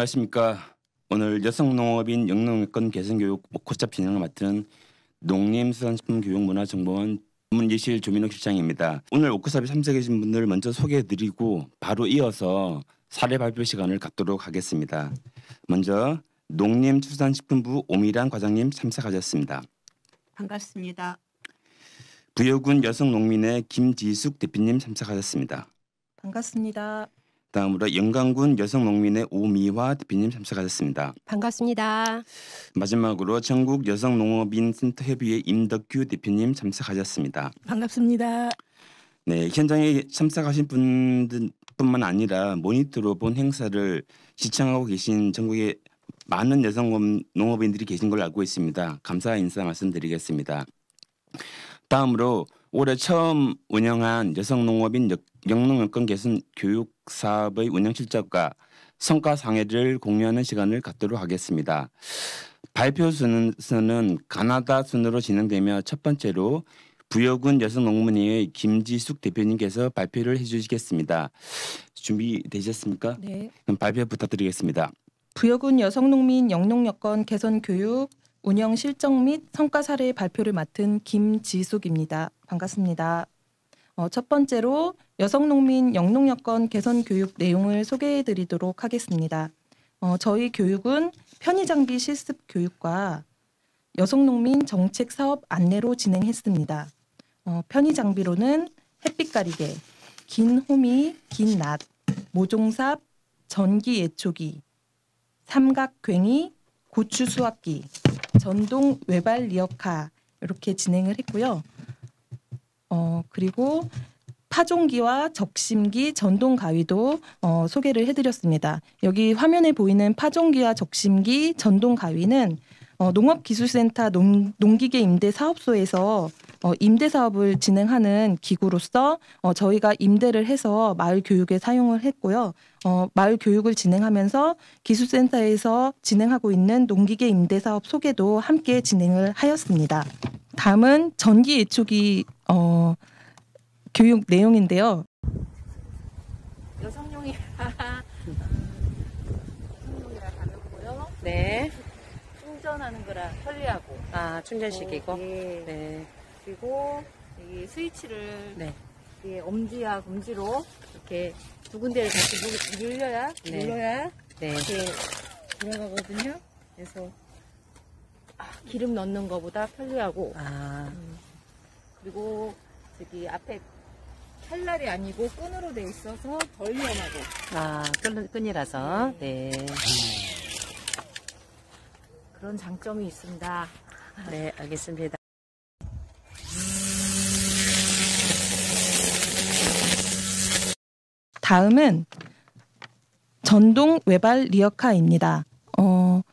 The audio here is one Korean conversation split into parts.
안녕하십니까. 오늘 여성농업인 영농여건 개선교육 목호잡 진행을 맡은 농림수산식품교육문화정보원 전문예실 조민욱 실장입니다. 오늘 워크숍에 참석해주신 분들 먼저 소개해드리고 바로 이어서 사례 발표 시간을 갖도록 하겠습니다. 먼저 농림수산식품부 오미란 과장님 참석하셨습니다. 반갑습니다. 부여군 여성농민의 김지숙 대표님 참석하셨습니다. 반갑습니다. 다음으로 영광군 여성농민의 오미화 대표님 참석하셨습니다. 반갑습니다. 마지막으로 전국 여성농업인센터협의회 임덕규 대표님 참석하셨습니다. 반갑습니다. 네, 현장에 참석하신 분들뿐만 아니라 모니터로 본 행사를 시청하고 계신 전국의 많은 여성농업인들이 계신 걸로 알고 있습니다. 감사 인사 말씀드리겠습니다. 다음으로 올해 처음 운영한 여성농업인 영농여건 개선 교육 사업의 운영 실적과 성과 상회를 공유하는 시간을 갖도록 하겠습니다. 발표 순서는 가나다 순으로 진행되며 첫 번째로 부여군 여성농민회의 김지숙 대표님께서 발표를 해주시겠습니다. 준비되셨습니까? 네. 그럼 발표 부탁드리겠습니다. 부여군 여성농민 영농여건 개선 교육 운영 실적 및 성과 사례 발표를 맡은 김지숙입니다. 반갑습니다. 첫 번째로 여성농민 영농여건 개선 교육 내용을 소개해드리도록 하겠습니다. 저희 교육은 편의장비 실습 교육과 여성농민 정책 사업 안내로 진행했습니다. 편의장비로는 햇빛 가리개, 긴 호미, 긴 낫, 모종삽, 전기 예초기, 삼각괭이, 고추 수확기, 전동 외발 리어카 이렇게 진행을 했고요. 그리고 파종기와 적심기, 전동 가위도 소개를 해드렸습니다. 여기 화면에 보이는 파종기와 적심기, 전동 가위는 농업기술센터 농기계 임대사업소에서 임대 사업을 진행하는 기구로서 저희가 임대를 해서 마을 교육에 사용을 했고요. 마을 교육을 진행하면서 기술센터에서 진행하고 있는 농기계 임대 사업 소개도 함께 진행을 하였습니다. 다음은 전기 예초기 교육 내용인데요. 여성용이라 가볍고요. 네. 충전하는 거라 편리하고. 충전식이고. 예. 네. 그리고 이 스위치를 네. 이게 엄지와 검지로 이렇게 두 군데를 같이 눌러야 네. 네. 이렇게 들어가거든요. 그래서 기름 넣는 것보다 편리하고. 그리고 저기 앞에 칼날이 아니고 끈으로 돼 있어서 덜 위험하고. 끈이라서. 네. 그런 장점이 있습니다. 네, 알겠습니다. 다음은 전동 외발 리어카입니다.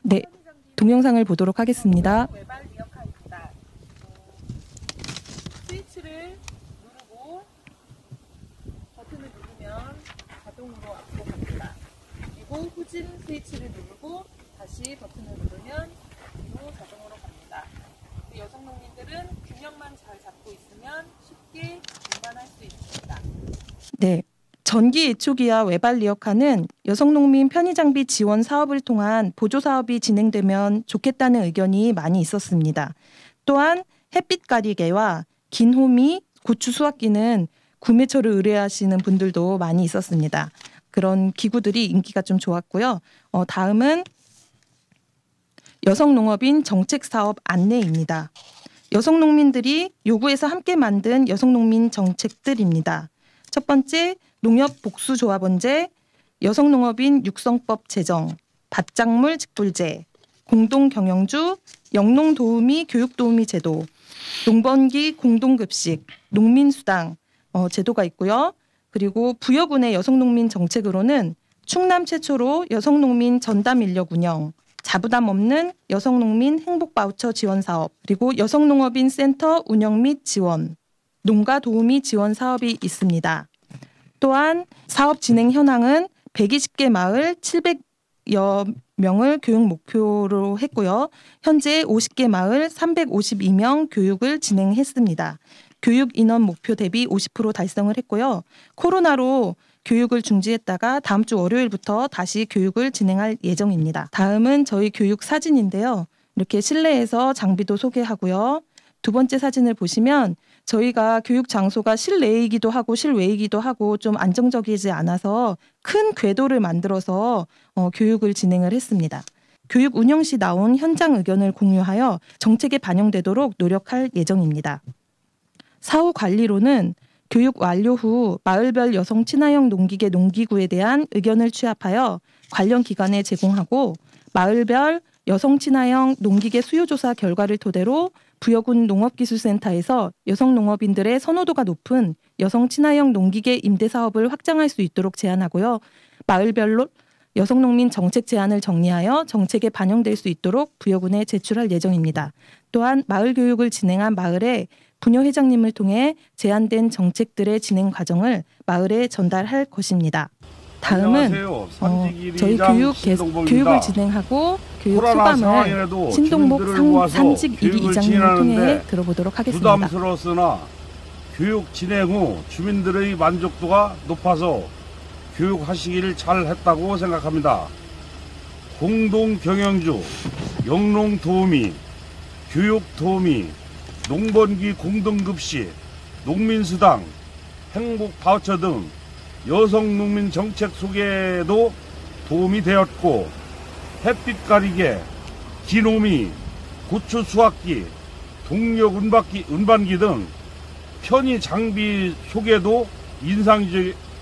네, 동영상을 보도록 하겠습니다. 외발 리어카입니다. 스위치를 누르고 버튼을 누르면 자동으로 앞으로 갑니다. 그리고 후진 스위치를 누르고 다시 버튼을 누르면 뒤로 자동으로 갑니다. 여성 농민들은 균형만 잘 잡고 있으면 쉽게 운반할 수 있습니다. 네. 전기 예초기와 외발 리어카는 여성농민 편의장비 지원 사업을 통한 보조 사업이 진행되면 좋겠다는 의견이 많이 있었습니다. 또한 햇빛 가리개와 긴 호미, 고추 수확기는 구매처를 의뢰하시는 분들도 많이 있었습니다. 그런 기구들이 인기가 좀 좋았고요. 다음은 여성농업인 정책사업 안내입니다. 여성농민들이 요구해서 함께 만든 여성농민 정책들입니다. 첫 번째, 농협복수조합원제, 여성농업인 육성법 제정, 밭작물 직불제, 공동경영주, 영농도우미 교육도우미 제도, 농번기 공동급식, 농민수당 제도가 있고요. 그리고 부여군의 여성농민 정책으로는 충남 최초로 여성농민 전담 인력 운영, 자부담 없는 여성농민 행복바우처 지원 사업, 그리고 여성농업인 센터 운영 및 지원, 농가 도우미 지원 사업이 있습니다. 또한 사업 진행 현황은 120개 마을 700여 명을 교육 목표로 했고요. 현재 50개 마을 352명 교육을 진행했습니다. 교육 인원 목표 대비 50% 달성을 했고요. 코로나로 교육을 중지했다가 다음 주 월요일부터 다시 교육을 진행할 예정입니다. 다음은 저희 교육 사진인데요. 이렇게 실내에서 장비도 소개하고요. 두 번째 사진을 보시면 저희가 교육 장소가 실내이기도 하고 실외이기도 하고 좀 안정적이지 않아서 큰 궤도를 만들어서 교육을 진행을 했습니다. 교육 운영 시 나온 현장 의견을 공유하여 정책에 반영되도록 노력할 예정입니다. 사후 관리로는 교육 완료 후 마을별 여성 친화형 농기계 농기구에 대한 의견을 취합하여 관련 기관에 제공하고 마을별 여성 친화형 농기계 수요 조사 결과를 토대로 부여군 농업기술센터에서 여성 농업인들의 선호도가 높은 여성 친화형 농기계 임대 사업을 확장할 수 있도록 제안하고요. 마을별로 여성 농민 정책 제안을 정리하여 정책에 반영될 수 있도록 부여군에 제출할 예정입니다. 또한 마을 교육을 진행한 마을의 부녀 회장님을 통해 제안된 정책들의 진행 과정을 마을에 전달할 것입니다. 다음은 저희 교육을 진행하고 교육 소감을 신동복 산직 1기 이장님을 통해 들어보도록 하겠습니다. 부담스러웠으나 교육 진행 후 주민들의 만족도가 높아서 교육하시기를 잘했다고 생각합니다. 공동 경영주, 영농 도우미, 교육 도우미, 농번기 공동급식, 농민수당, 행복 바우처 등 여성 농민 정책 소개에도 도움이 되었고 햇빛 가리개, 기노미, 고추 수확기, 동력 운반기 등 편의 장비 소개도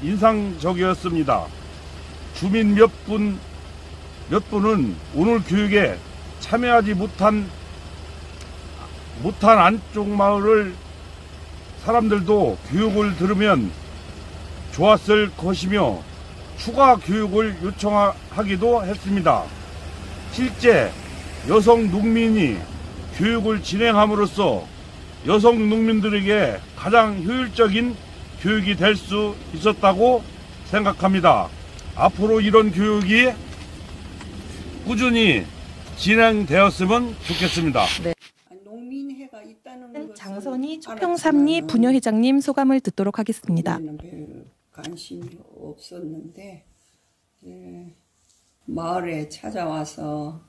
인상적이었습니다. 주민 몇 분은 오늘 교육에 참여하지 못한 안쪽 마을 사람들도 교육을 들으면 좋았을 것이며 추가 교육을 요청하기도 했습니다. 실제 여성 농민이 교육을 진행함으로써 여성 농민들에게 가장 효율적인 교육이 될 수 있었다고 생각합니다. 앞으로 이런 교육이 꾸준히 진행되었으면 좋겠습니다. 네. 농민회가 있다는 것은 장선희 초평삼리 부녀회장님 소감을 듣도록 하겠습니다. 별 관심이 없었는데 마을에 찾아와서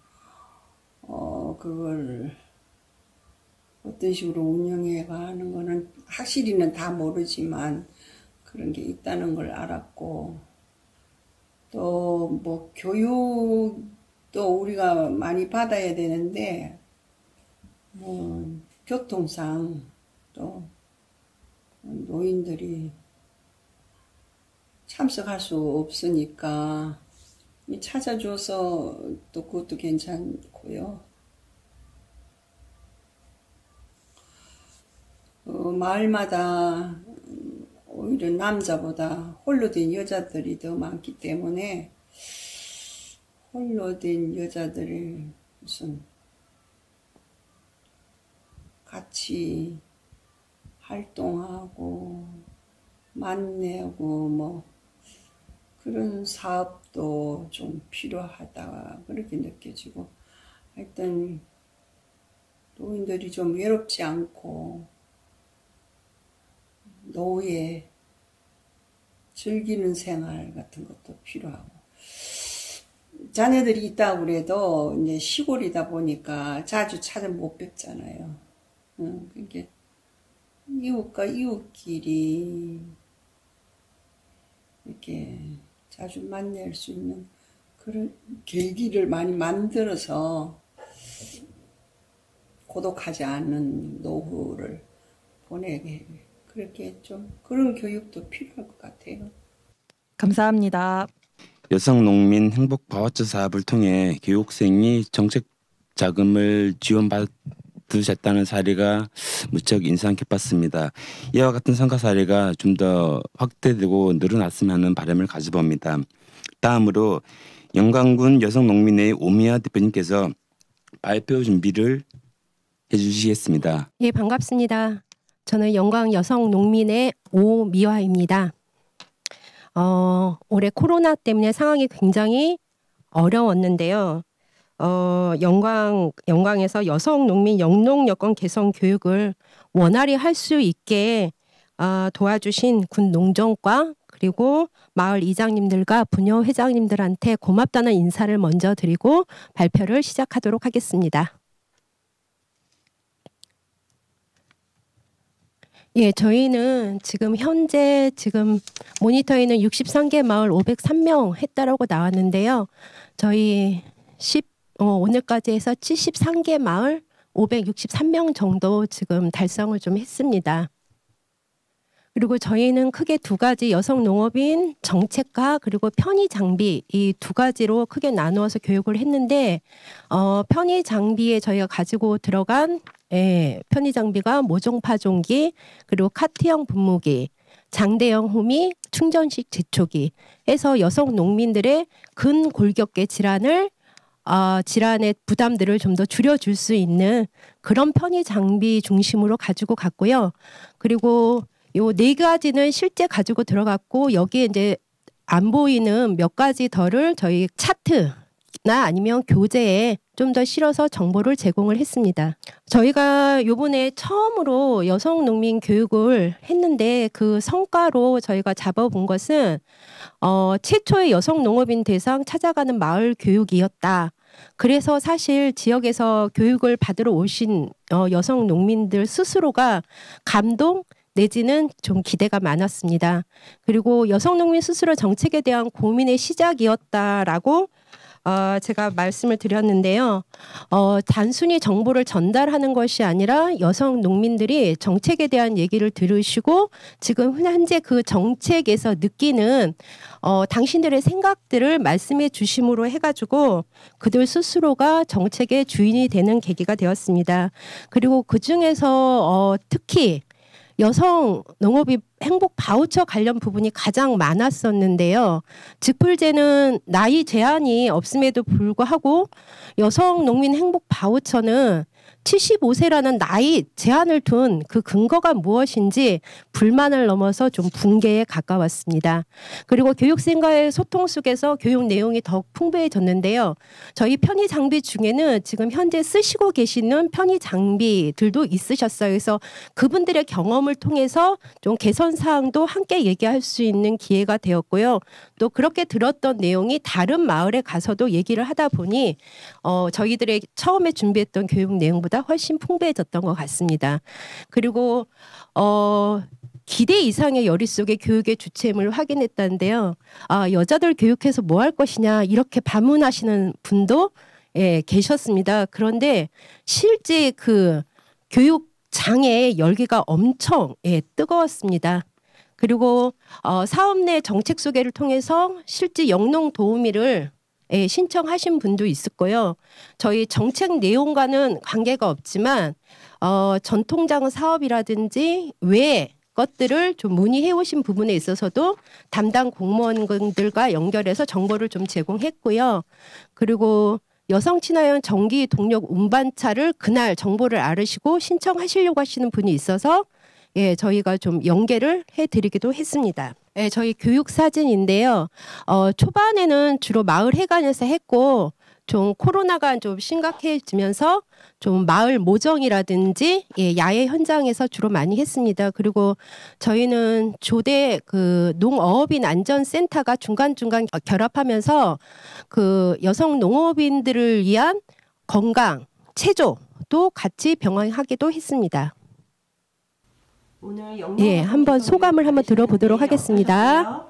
그걸 어떤 식으로 운영해 가는 거는 확실히는 다 모르지만 그런 게 있다는 걸 알았고 또 뭐 교육도 우리가 많이 받아야 되는데 뭐 교통상 또 노인들이 참석할 수 없으니까 찾아줘서 또 그것도 괜찮고요. 마을마다 오히려 남자보다 홀로 된 여자들이 더 많기 때문에 홀로 된 여자들이 무슨 같이 활동하고 만나고 뭐 그런 사업도 좀 필요하다 그렇게 느껴지고 하여튼 노인들이 좀 외롭지 않고 노후에 즐기는 생활 같은 것도 필요하고 자녀들이 있다고 그래도 이제 시골이다 보니까 자주 찾아 못 뵙잖아요. 그러니까 이웃과 이웃끼리 이렇게 자주 만날 수 있는 그런 계기를 많이 만들어서 고독하지 않은 노후를 보내게 그렇게 좀 그런 교육도 필요할 것 같아요. 감사합니다. 여성 농민 행복 바우처 사업을 통해 교육생이 정책 자금을 지원받으셨다는 사례가 무척 인상 깊었습니다. 이와 같은 성과 사례가 좀 더 확대되고 늘어났으면 하는 바람을 가져봅니다. 다음으로 영광군 여성 농민의 오미아 대표님께서 발표 준비를 해주시겠습니다. 예, 반갑습니다. 저는 영광 여성 농민의 오미화입니다. 올해 코로나 때문에 상황이 굉장히 어려웠는데요. 영광에서 여성 농민 영농 여건 개선 교육을 원활히 할 수 있게 도와주신 군 농정과 그리고 마을 이장님들과 부녀 회장님들한테 고맙다는 인사를 먼저 드리고 발표를 시작하도록 하겠습니다. 예, 저희는 현재 모니터에는 63개 마을 503명 했다라고 나왔는데요. 저희 오늘까지 해서 73개 마을 563명 정도 지금 달성을 좀 했습니다. 그리고 저희는 크게 두 가지 여성 농업인 정책과 그리고 편의 장비 이 두 가지로 크게 나누어서 교육을 했는데 편의 장비에 저희가 가지고 들어간 편의 장비가 모종 파종기 그리고 카트형 분무기 장대형 호미 충전식 제초기 해서 여성 농민들의 근골격계 질환의 부담들을 좀 더 줄여줄 수 있는 그런 편의 장비 중심으로 가지고 갔고요. 그리고 요 네 가지는 실제 가지고 들어갔고 여기에 이제 안 보이는 몇 가지 더를 저희 차트나 아니면 교재에 좀 더 실어서 정보를 제공을 했습니다. 저희가 요번에 처음으로 여성 농민 교육을 했는데 그 성과로 저희가 잡아본 것은 최초의 여성 농업인 대상 찾아가는 마을 교육이었다. 그래서 사실 지역에서 교육을 받으러 오신 여성 농민들 스스로가 감동 내지는 좀 기대가 많았습니다. 그리고 여성 농민 스스로 정책에 대한 고민의 시작이었다라고 제가 말씀을 드렸는데요. 단순히 정보를 전달하는 것이 아니라 여성 농민들이 정책에 대한 얘기를 들으시고 지금 현재 그 정책에서 느끼는 당신들의 생각들을 말씀해 주심으로 해가지고 그들 스스로가 정책의 주인이 되는 계기가 되었습니다. 그리고 그중에서 특히 여성 농업이 행복 바우처 관련 부분이 가장 많았었는데요. 직불제는 나이 제한이 없음에도 불구하고 여성 농민 행복 바우처는 75세라는 나이 제한을 둔 그 근거가 무엇인지 불만을 넘어서 좀 붕괴에 가까웠습니다. 그리고 교육생과의 소통 속에서 교육 내용이 더욱 풍부해졌는데요. 저희 편의 장비 중에는 지금 현재 쓰시고 계시는 편의 장비들도 있으셨어요. 그래서 그분들의 경험을 통해서 좀 개선 사항도 함께 얘기할 수 있는 기회가 되었고요. 또 그렇게 들었던 내용이 다른 마을에 가서도 얘기를 하다 보니 저희들의 처음에 준비했던 교육 내용보다 훨씬 풍부해졌던 것 같습니다. 그리고 기대 이상의 열의 속에 교육의 주체임을 확인했다는데요. 여자들 교육해서 뭐 할 것이냐 이렇게 반문하시는 분도 계셨습니다. 그런데 실제 그 교육장의 열기가 엄청 뜨거웠습니다. 그리고 사업 내 정책 소개를 통해서 실제 영농 도우미를 신청하신 분도 있을 거예요. 저희 정책 내용과는 관계가 없지만 전통장 사업이라든지 외 것들을 좀 문의해 오신 부분에 있어서도 담당 공무원들과 연결해서 정보를 좀 제공했고요. 그리고 여성 친화형 전기 동력 운반차를 그날 정보를 알으시고 신청하시려고 하시는 분이 있어서 저희가 좀 연계를 해드리기도 했습니다. 저희 교육 사진인데요. 초반에는 주로 마을 회관에서 했고 좀 코로나가 좀 심각해지면서 좀 마을 모정이라든지 야외 현장에서 주로 많이 했습니다. 그리고 저희는 조대 그 농어업인 안전센터가 중간중간 결합하면서 그 여성 농업인들을 위한 건강 체조도 같이 병행하기도 했습니다. 한번 소감을 한번 들어보도록 하겠습니다.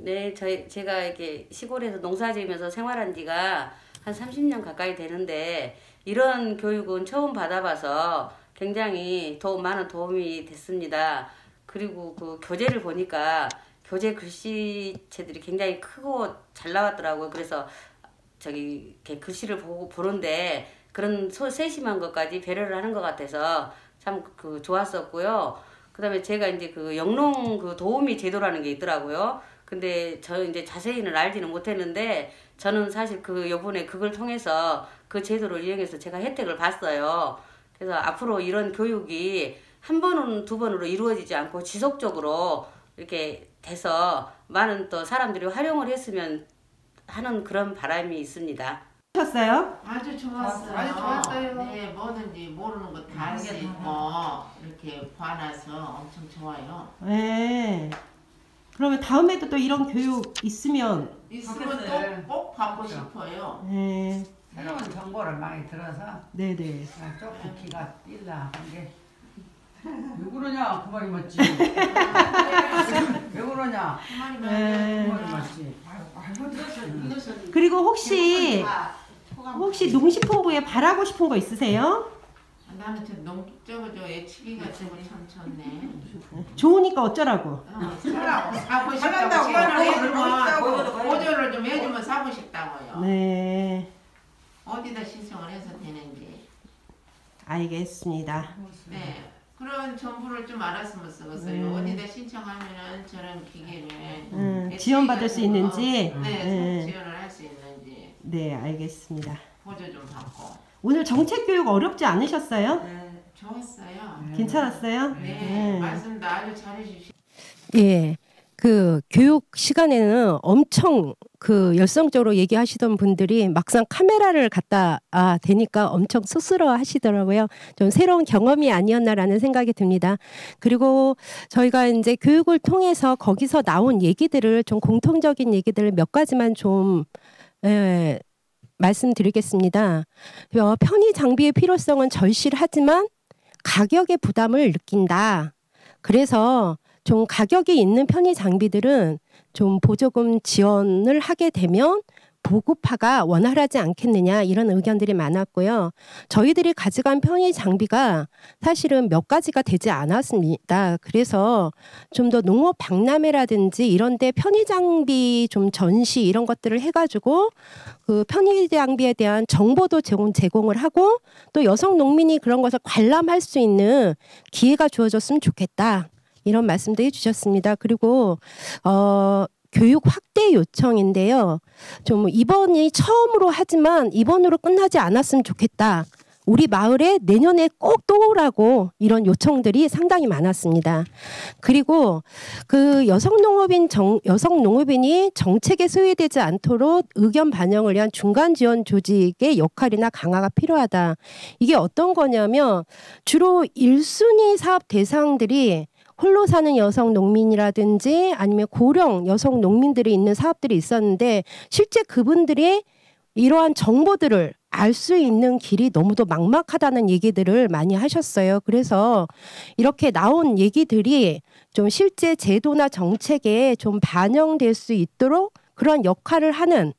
네, 제가 이렇게 시골에서 농사지으면서 생활한 지가 한 30년 가까이 되는데 이런 교육은 처음 받아봐서 굉장히 많은 도움이 됐습니다. 그리고 그 교재를 보니까 교재 글씨체들이 굉장히 크고 잘 나왔더라고요. 그래서 이렇게 글씨를 보는데 그런 세심한 것까지 배려를 하는 것 같아서 참 좋았었고요. 그다음에 제가 이제 그 영농 그 도우미 제도라는 게 있더라고요. 근데 저 이제 자세히는 알지는 못했는데 저는 사실 요번에 그걸 통해서 그 제도를 이용해서 제가 혜택을 봤어요. 그래서 앞으로 이런 교육이 한 번은 두 번으로 이루어지지 않고 지속적으로 이렇게 돼서 많은 또 사람들이 활용을 했으면 하는 그런 바람이 있습니다. 하셨어요? 아주 좋았어요. 아주 좋았어요. 네, 뭐든지 모르는 거 다 할 수 있고 이렇게 봐놔서 엄청 좋아요. 네. 그러면 다음에도 또 이런 교육 있으면 있으면 또 꼭 받고 싶어요. 네. 새로운 정보를 많이 들어서 네네. 조금 기가 뛸라 한게 왜 그러냐 그 말이 맞지. 왜 그러냐 그 말이 맞지. 그리고 혹시 농식품부에 바라고 싶은 거 있으세요? 나는 저거 애치기가 참 좋네. 좋으니까 어쩌라고? 사고 싶다고 지원을 해주면 보조를 좀 해주면 사고 싶다고요. 네. 어디다 신청을 해서 되는지. 알겠습니다. 네. 그런 정보를 좀 알았으면 쓰겠어요. 어디다 신청하면은 저런 기계를 지원받을 수 있는지. 네, 지원을 할 수 있는지. 네, 알겠습니다. 보조 좀 받고. 오늘 정책 교육 어렵지 않으셨어요? 네, 좋았어요. 괜찮았어요? 네, 말씀도 아주 잘해주시고. 예. 그 교육 시간에는 엄청 그 열성적으로 얘기하시던 분들이 막상 카메라를 갖다 대니까 엄청 쑥스러워 하시더라고요. 좀 새로운 경험이 아니었나라는 생각이 듭니다. 그리고 저희가 이제 교육을 통해서 거기서 나온 얘기들을 좀 공통적인 얘기들을 몇 가지만 좀 말씀드리겠습니다. 편의 장비의 필요성은 절실하지만 가격의 부담을 느낀다. 그래서 좀 가격이 있는 편의 장비들은 좀 보조금 지원을 하게 되면 보급화가 원활하지 않겠느냐 이런 의견들이 많았고요. 저희들이 가져간 편의 장비가 사실은 몇 가지가 되지 않았습니다. 그래서 좀 더 농업 박람회라든지 이런 데 편의 장비 좀 전시 이런 것들을 해가지고 그 편의 장비에 대한 정보도 제공을 하고 또 여성 농민이 그런 것을 관람할 수 있는 기회가 주어졌으면 좋겠다. 이런 말씀도 해주셨습니다. 그리고 교육 확대 요청인데요. 좀 이번이 처음으로 하지만 이번으로 끝나지 않았으면 좋겠다. 우리 마을에 내년에 꼭 또 오라고 이런 요청들이 상당히 많았습니다. 그리고 그 여성 농업인이 정책에 소외되지 않도록 의견 반영을 위한 중간 지원 조직의 역할이나 강화가 필요하다. 이게 어떤 거냐면 주로 1순위 사업 대상들이 홀로 사는 여성 농민이라든지 아니면 고령 여성 농민들이 있는 사업들이 있었는데 실제 그분들이 이러한 정보들을 알 수 있는 길이 너무도 막막하다는 얘기들을 많이 하셨어요. 그래서 이렇게 나온 얘기들이 좀 실제 제도나 정책에 좀 반영될 수 있도록 그런 역할을 하는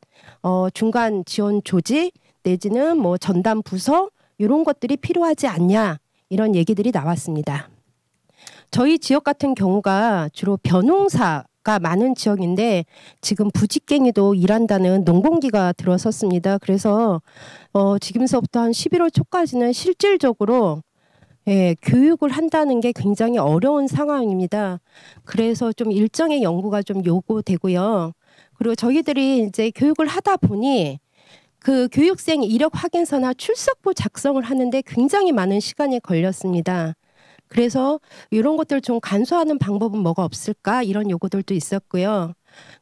중간 지원 조직 내지는 뭐 전담 부서 이런 것들이 필요하지 않냐 이런 얘기들이 나왔습니다. 저희 지역 같은 경우가 주로 벼농사가 많은 지역인데 지금 부직갱이도 일한다는 농번기가 들어섰습니다. 그래서 지금서부터 한 11월 초까지는 실질적으로 교육을 한다는 게 굉장히 어려운 상황입니다. 그래서 좀 일정의 연구가 좀 요구되고요. 그리고 저희들이 이제 교육을 하다 보니 그 교육생 이력 확인서나 출석부 작성을 하는데 굉장히 많은 시간이 걸렸습니다. 그래서 이런 것들 좀 간소화하는 방법은 뭐가 없을까 이런 요구들도 있었고요.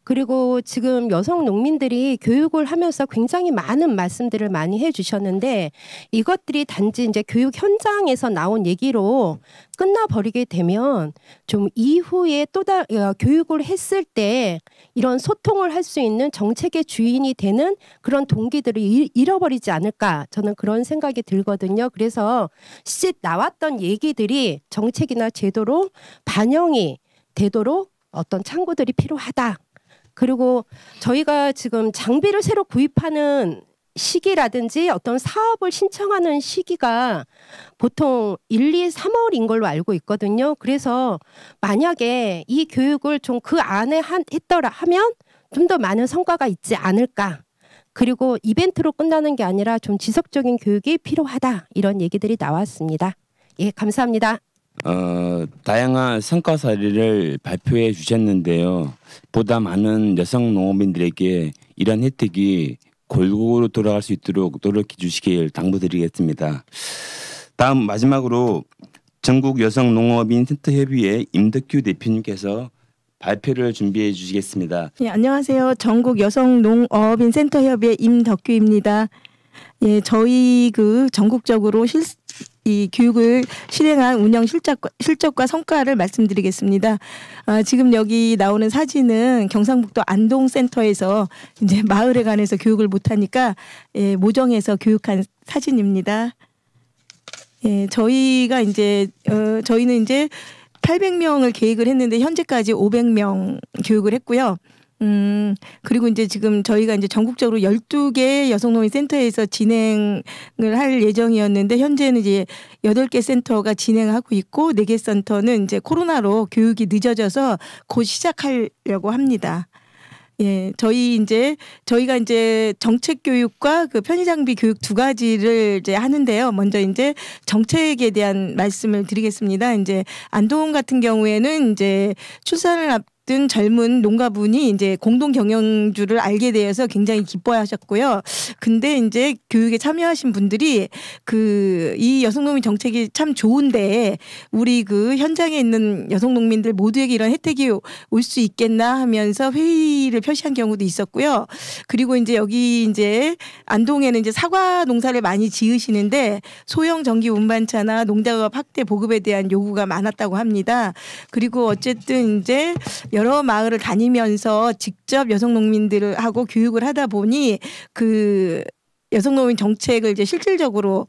그리고 지금 여성 농민들이 교육을 하면서 굉장히 많은 말씀들을 많이 해주셨는데 이것들이 단지 이제 교육 현장에서 나온 얘기로 끝나버리게 되면 좀 이후에 또 교육을 했을 때 이런 소통을 할 수 있는 정책의 주인이 되는 그런 동기들을 잃어버리지 않을까 저는 그런 생각이 들거든요. 그래서 실제 나왔던 얘기들이 정책이나 제도로 반영이 되도록 어떤 창구들이 필요하다. 그리고 저희가 지금 장비를 새로 구입하는 시기라든지 어떤 사업을 신청하는 시기가 보통 1, 2, 3월인 걸로 알고 있거든요. 그래서 만약에 이 교육을 좀 그 안에 했더라 하면 좀 더 많은 성과가 있지 않을까. 그리고 이벤트로 끝나는 게 아니라 좀 지속적인 교육이 필요하다. 이런 얘기들이 나왔습니다. 예, 감사합니다. 다양한 성과 사례를 발표해 주셨는데요. 보다 많은 여성 농업인들에게 이런 혜택이 골고루 돌아갈 수 있도록 노력해 주시길 당부드리겠습니다. 다음 마지막으로 전국 여성 농업인 센터협의회 임덕규 대표님께서 발표를 준비해 주시겠습니다. 예, 안녕하세요. 전국 여성 농업인 센터협의회 임덕규입니다. 예, 저희 전국적으로 이 교육을 실행한 운영 실적과 성과를 말씀드리겠습니다. 지금 여기 나오는 사진은 경상북도 안동센터에서 이제 마을에 관해서 교육을 못하니까 모정해서 교육한 사진입니다. 저희가 이제 저희는 이제 800명을 계획을 했는데 현재까지 500명 교육을 했고요. 그리고 이제 지금 저희가 이제 전국적으로 12개 여성노인 센터에서 진행을 할 예정이었는데 현재는 이제 8개 센터가 진행하고 있고 4개 센터는 이제 코로나로 교육이 늦어져서 곧 시작하려고 합니다. 저희가 이제 정책 교육과 그 편의 장비 교육 두 가지를 이제 하는데요. 먼저 이제 정책에 대한 말씀을 드리겠습니다. 이제 안동 같은 경우에는 이제 출산을 앞둔 젊은 농가분이 이제 공동 경영주를 알게 되어서 굉장히 기뻐하셨고요. 근데 이제 교육에 참여하신 분들이 이 여성농민 정책이 참 좋은데 우리 그 현장에 있는 여성농민들 모두에게 이런 혜택이 올 수 있겠나 하면서 회의를 표시한 경우도 있었고요. 그리고 이제 여기 이제 안동에는 이제 사과 농사를 많이 지으시는데 소형 전기 운반차나 농작업 확대 보급에 대한 요구가 많았다고 합니다. 그리고 어쨌든 이제 여러 마을을 다니면서 직접 여성 농민들하고 교육을 하다 보니 그 여성농민 정책을 이제 실질적으로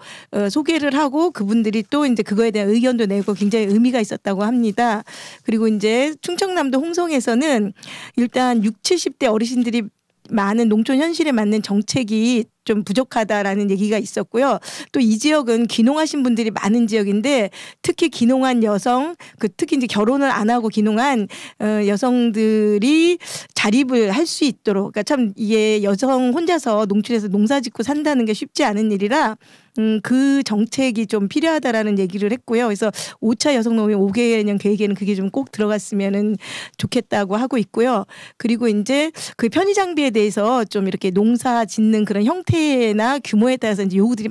소개를 하고 그분들이 또 이제 그거에 대한 의견도 내고 굉장히 의미가 있었다고 합니다. 그리고 이제 충청남도 홍성에서는 일단 60, 70대 어르신들이 많은 농촌 현실에 맞는 정책이 좀 부족하다라는 얘기가 있었고요. 또 이 지역은 귀농하신 분들이 많은 지역인데 특히 귀농한 여성, 특히 이제 결혼을 안 하고 귀농한 여성들이 자립을 할 수 있도록, 그러니까 참 이게 여성 혼자서 농촌에서 농사짓고 산다는 게 쉽지 않은 일이라 그 정책이 좀 필요하다라는 얘기를 했고요. 그래서 5차 여성농민 5개년 계획에는 그게 좀 꼭 들어갔으면 좋겠다고 하고 있고요. 그리고 이제 그 편의 장비에 대해서 좀 이렇게 농사 짓는 그런 형태나 규모에 따라서 이제 요구들이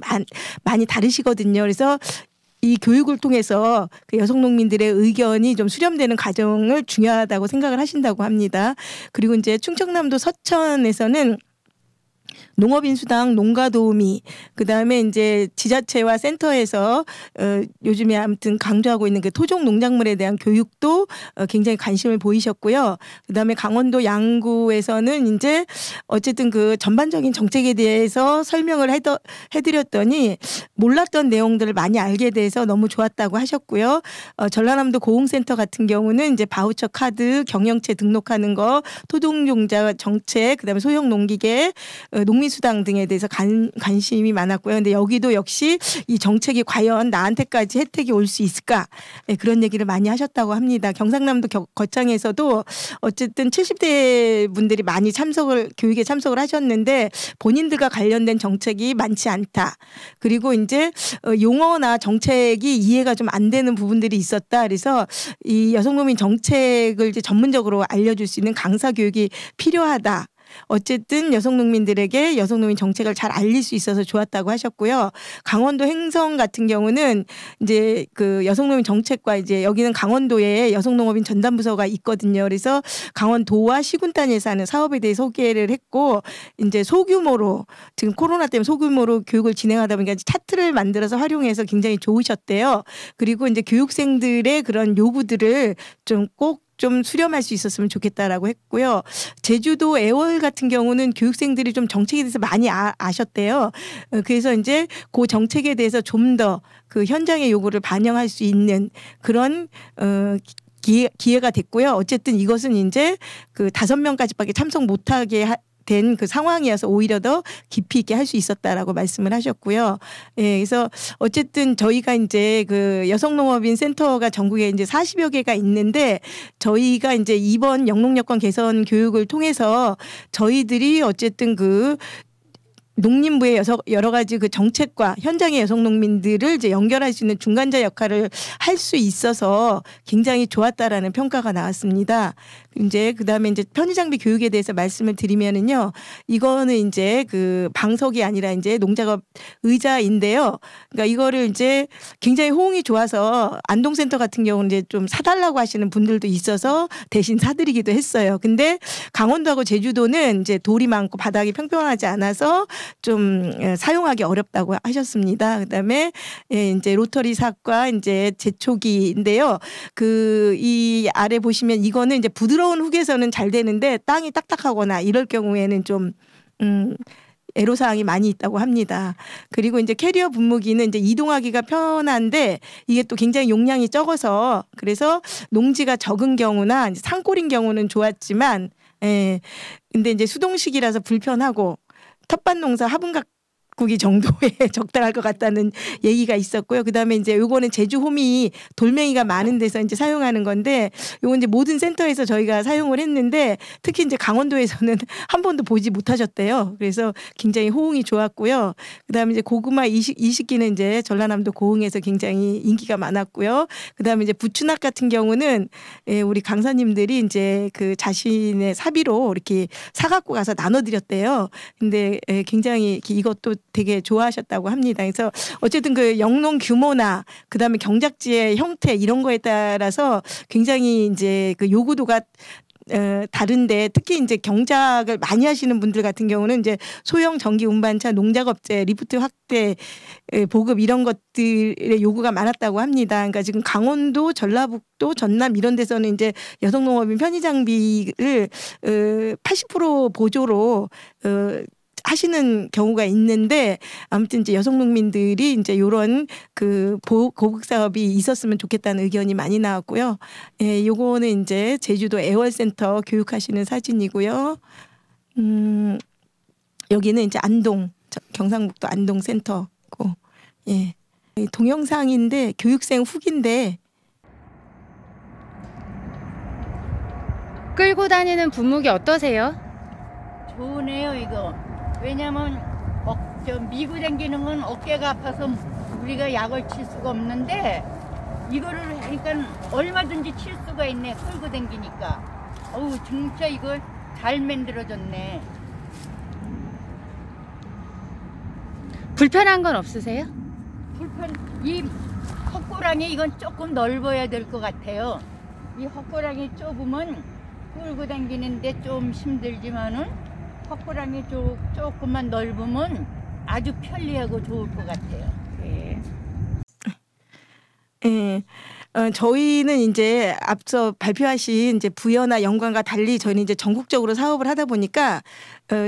많이 다르시거든요. 그래서 이 교육을 통해서 그 여성 농민들의 의견이 좀 수렴되는 과정을 중요하다고 생각을 하신다고 합니다. 그리고 이제 충청남도 서천에서는 농업인수당, 농가도우미, 그다음에 이제 지자체와 센터에서 요즘에 아무튼 강조하고 있는 그 토종 농작물에 대한 교육도 굉장히 관심을 보이셨고요. 그다음에 강원도 양구에서는 이제 어쨌든 그 전반적인 정책에 대해서 설명을 해드렸더니 몰랐던 내용들을 많이 알게 돼서 너무 좋았다고 하셨고요. 전라남도 고흥센터 같은 경우는 이제 바우처 카드, 경영체 등록하는 거, 토종종자 정책, 그다음에 소형 농기계, 농민수당 등에 대해서 관심이 많았고요. 근데 여기도 역시 이 정책이 과연 나한테까지 혜택이 올 수 있을까? 네, 그런 얘기를 많이 하셨다고 합니다. 경상남도 거창에서도 어쨌든 70대 분들이 많이 교육에 참석을 하셨는데 본인들과 관련된 정책이 많지 않다. 그리고 이제 용어나 정책이 이해가 좀 안 되는 부분들이 있었다. 그래서 이 여성농민 정책을 이제 전문적으로 알려줄 수 있는 강사 교육이 필요하다. 어쨌든 여성농민들에게 여성농민 정책을 잘 알릴 수 있어서 좋았다고 하셨고요. 강원도 행성 같은 경우는 이제 그 여성농민 정책과 이제 여기는 강원도에 여성농업인 전담부서가 있거든요. 그래서 강원도와 시군 단위에서 하는 사업에 대해 소개를 했고 이제 소규모로 지금 코로나 때문에 소규모로 교육을 진행하다 보니까 차트를 만들어서 활용해서 굉장히 좋으셨대요. 그리고 이제 교육생들의 그런 요구들을 좀 수렴할 수 있었으면 좋겠다라고 했고요. 제주도 애월 같은 경우는 교육생들이 좀 정책에 대해서 많이 아셨대요. 그래서 이제 그 정책에 대해서 좀 더 그 현장의 요구를 반영할 수 있는 그런 기회가 됐고요. 어쨌든 이것은 이제 그 5명까지밖에 참석 못하게 된 그 상황이어서 오히려 더 깊이 있게 할 수 있었다라고 말씀을 하셨고요. 예, 그래서 어쨌든 저희가 이제 그 여성농업인 센터가 전국에 이제 40여 개가 있는데 저희가 이제 이번 영농여건 개선 교육을 통해서 저희들이 어쨌든 그 농림부의 여러 가지 그 정책과 현장의 여성 농민들을 이제 연결할 수 있는 중간자 역할을 할 수 있어서 굉장히 좋았다라는 평가가 나왔습니다. 이제 그다음에 이제 편의장비 교육에 대해서 말씀을 드리면은요. 이거는 이제 그 방석이 아니라 이제 농작업 의자인데요. 그러니까 이거를 이제 굉장히 호응이 좋아서 안동센터 같은 경우는 이제 좀 사달라고 하시는 분들도 있어서 대신 사드리기도 했어요. 근데 강원도하고 제주도는 이제 돌이 많고 바닥이 평평하지 않아서 좀 사용하기 어렵다고 하셨습니다. 그다음에 이제 로터리 삭과 이제 제초기인데요. 그 이 아래 보시면 이거는 이제 부드러운 흙에서는 잘 되는데 땅이 딱딱하거나 이럴 경우에는 좀 애로사항이 많이 있다고 합니다. 그리고 이제 캐리어 분무기는 이제 이동하기가 편한데 이게 또 굉장히 용량이 적어서 그래서 농지가 적은 경우나 이제 산골인 경우는 좋았지만 근데 이제 수동식이라서 불편하고 텃밭 농사 화분 가꾸기 정도에 적당할 것 같다는 얘기가 있었고요. 그다음에 이제 요거는 제주 홈이 돌멩이가 많은 데서 이제 사용하는 건데 요건 이제 모든 센터에서 저희가 사용을 했는데 특히 이제 강원도에서는 한 번도 보지 못하셨대요. 그래서 굉장히 호응이 좋았고요. 그다음에 이제 고구마 이식기는 이제 전라남도 고흥에서 굉장히 인기가 많았고요. 그다음에 이제 부추낙 같은 경우는 우리 강사님들이 이제 그 자신의 사비로 이렇게 사갖고 가서 나눠드렸대요. 근데 굉장히 이것도 되게 좋아하셨다고 합니다. 그래서 어쨌든 그 영농 규모나 그다음에 경작지의 형태 이런 거에 따라서 굉장히 이제 그 요구도가 다른데 특히 이제 경작을 많이 하시는 분들 같은 경우는 이제 소형 전기 운반차, 농작업체, 리프트 확대, 보급 이런 것들의 요구가 많았다고 합니다. 그러니까 지금 강원도, 전라북도, 전남 이런 데서는 이제 여성농업인 편의장비를 80% 보조로 하시는 경우가 있는데 아무튼 이제 여성 농민들이 이제 이런 그 고급 사업이 있었으면 좋겠다는 의견이 많이 나왔고요. 요거는 이제 제주도 애월센터 교육하시는 사진이고요. 여기는 이제 안동 경상북도 안동센터고 동영상인데 교육생 후기인데 끌고 다니는 분무기 어떠세요? 좋으네요 이거. 왜냐면 미고 다니는 건 어깨가 아파서 우리가 약을 칠 수가 없는데 이거를 하니까 얼마든지 칠 수가 있네. 끌고 다니니까. 어우 진짜 이거 잘 만들어졌네. 불편한 건 없으세요? 이 헛고랑이 이건 조금 넓어야 될 것 같아요. 이 헛고랑이 좁으면 끌고 다니는데 좀 힘들지만은 헛고랑이 조금만 넓으면 아주 편리하고 좋을 것 같아요. 저희는 이제 앞서 발표하신 이제 부여나 영광과 달리 저희는 이제 전국적으로 사업을 하다 보니까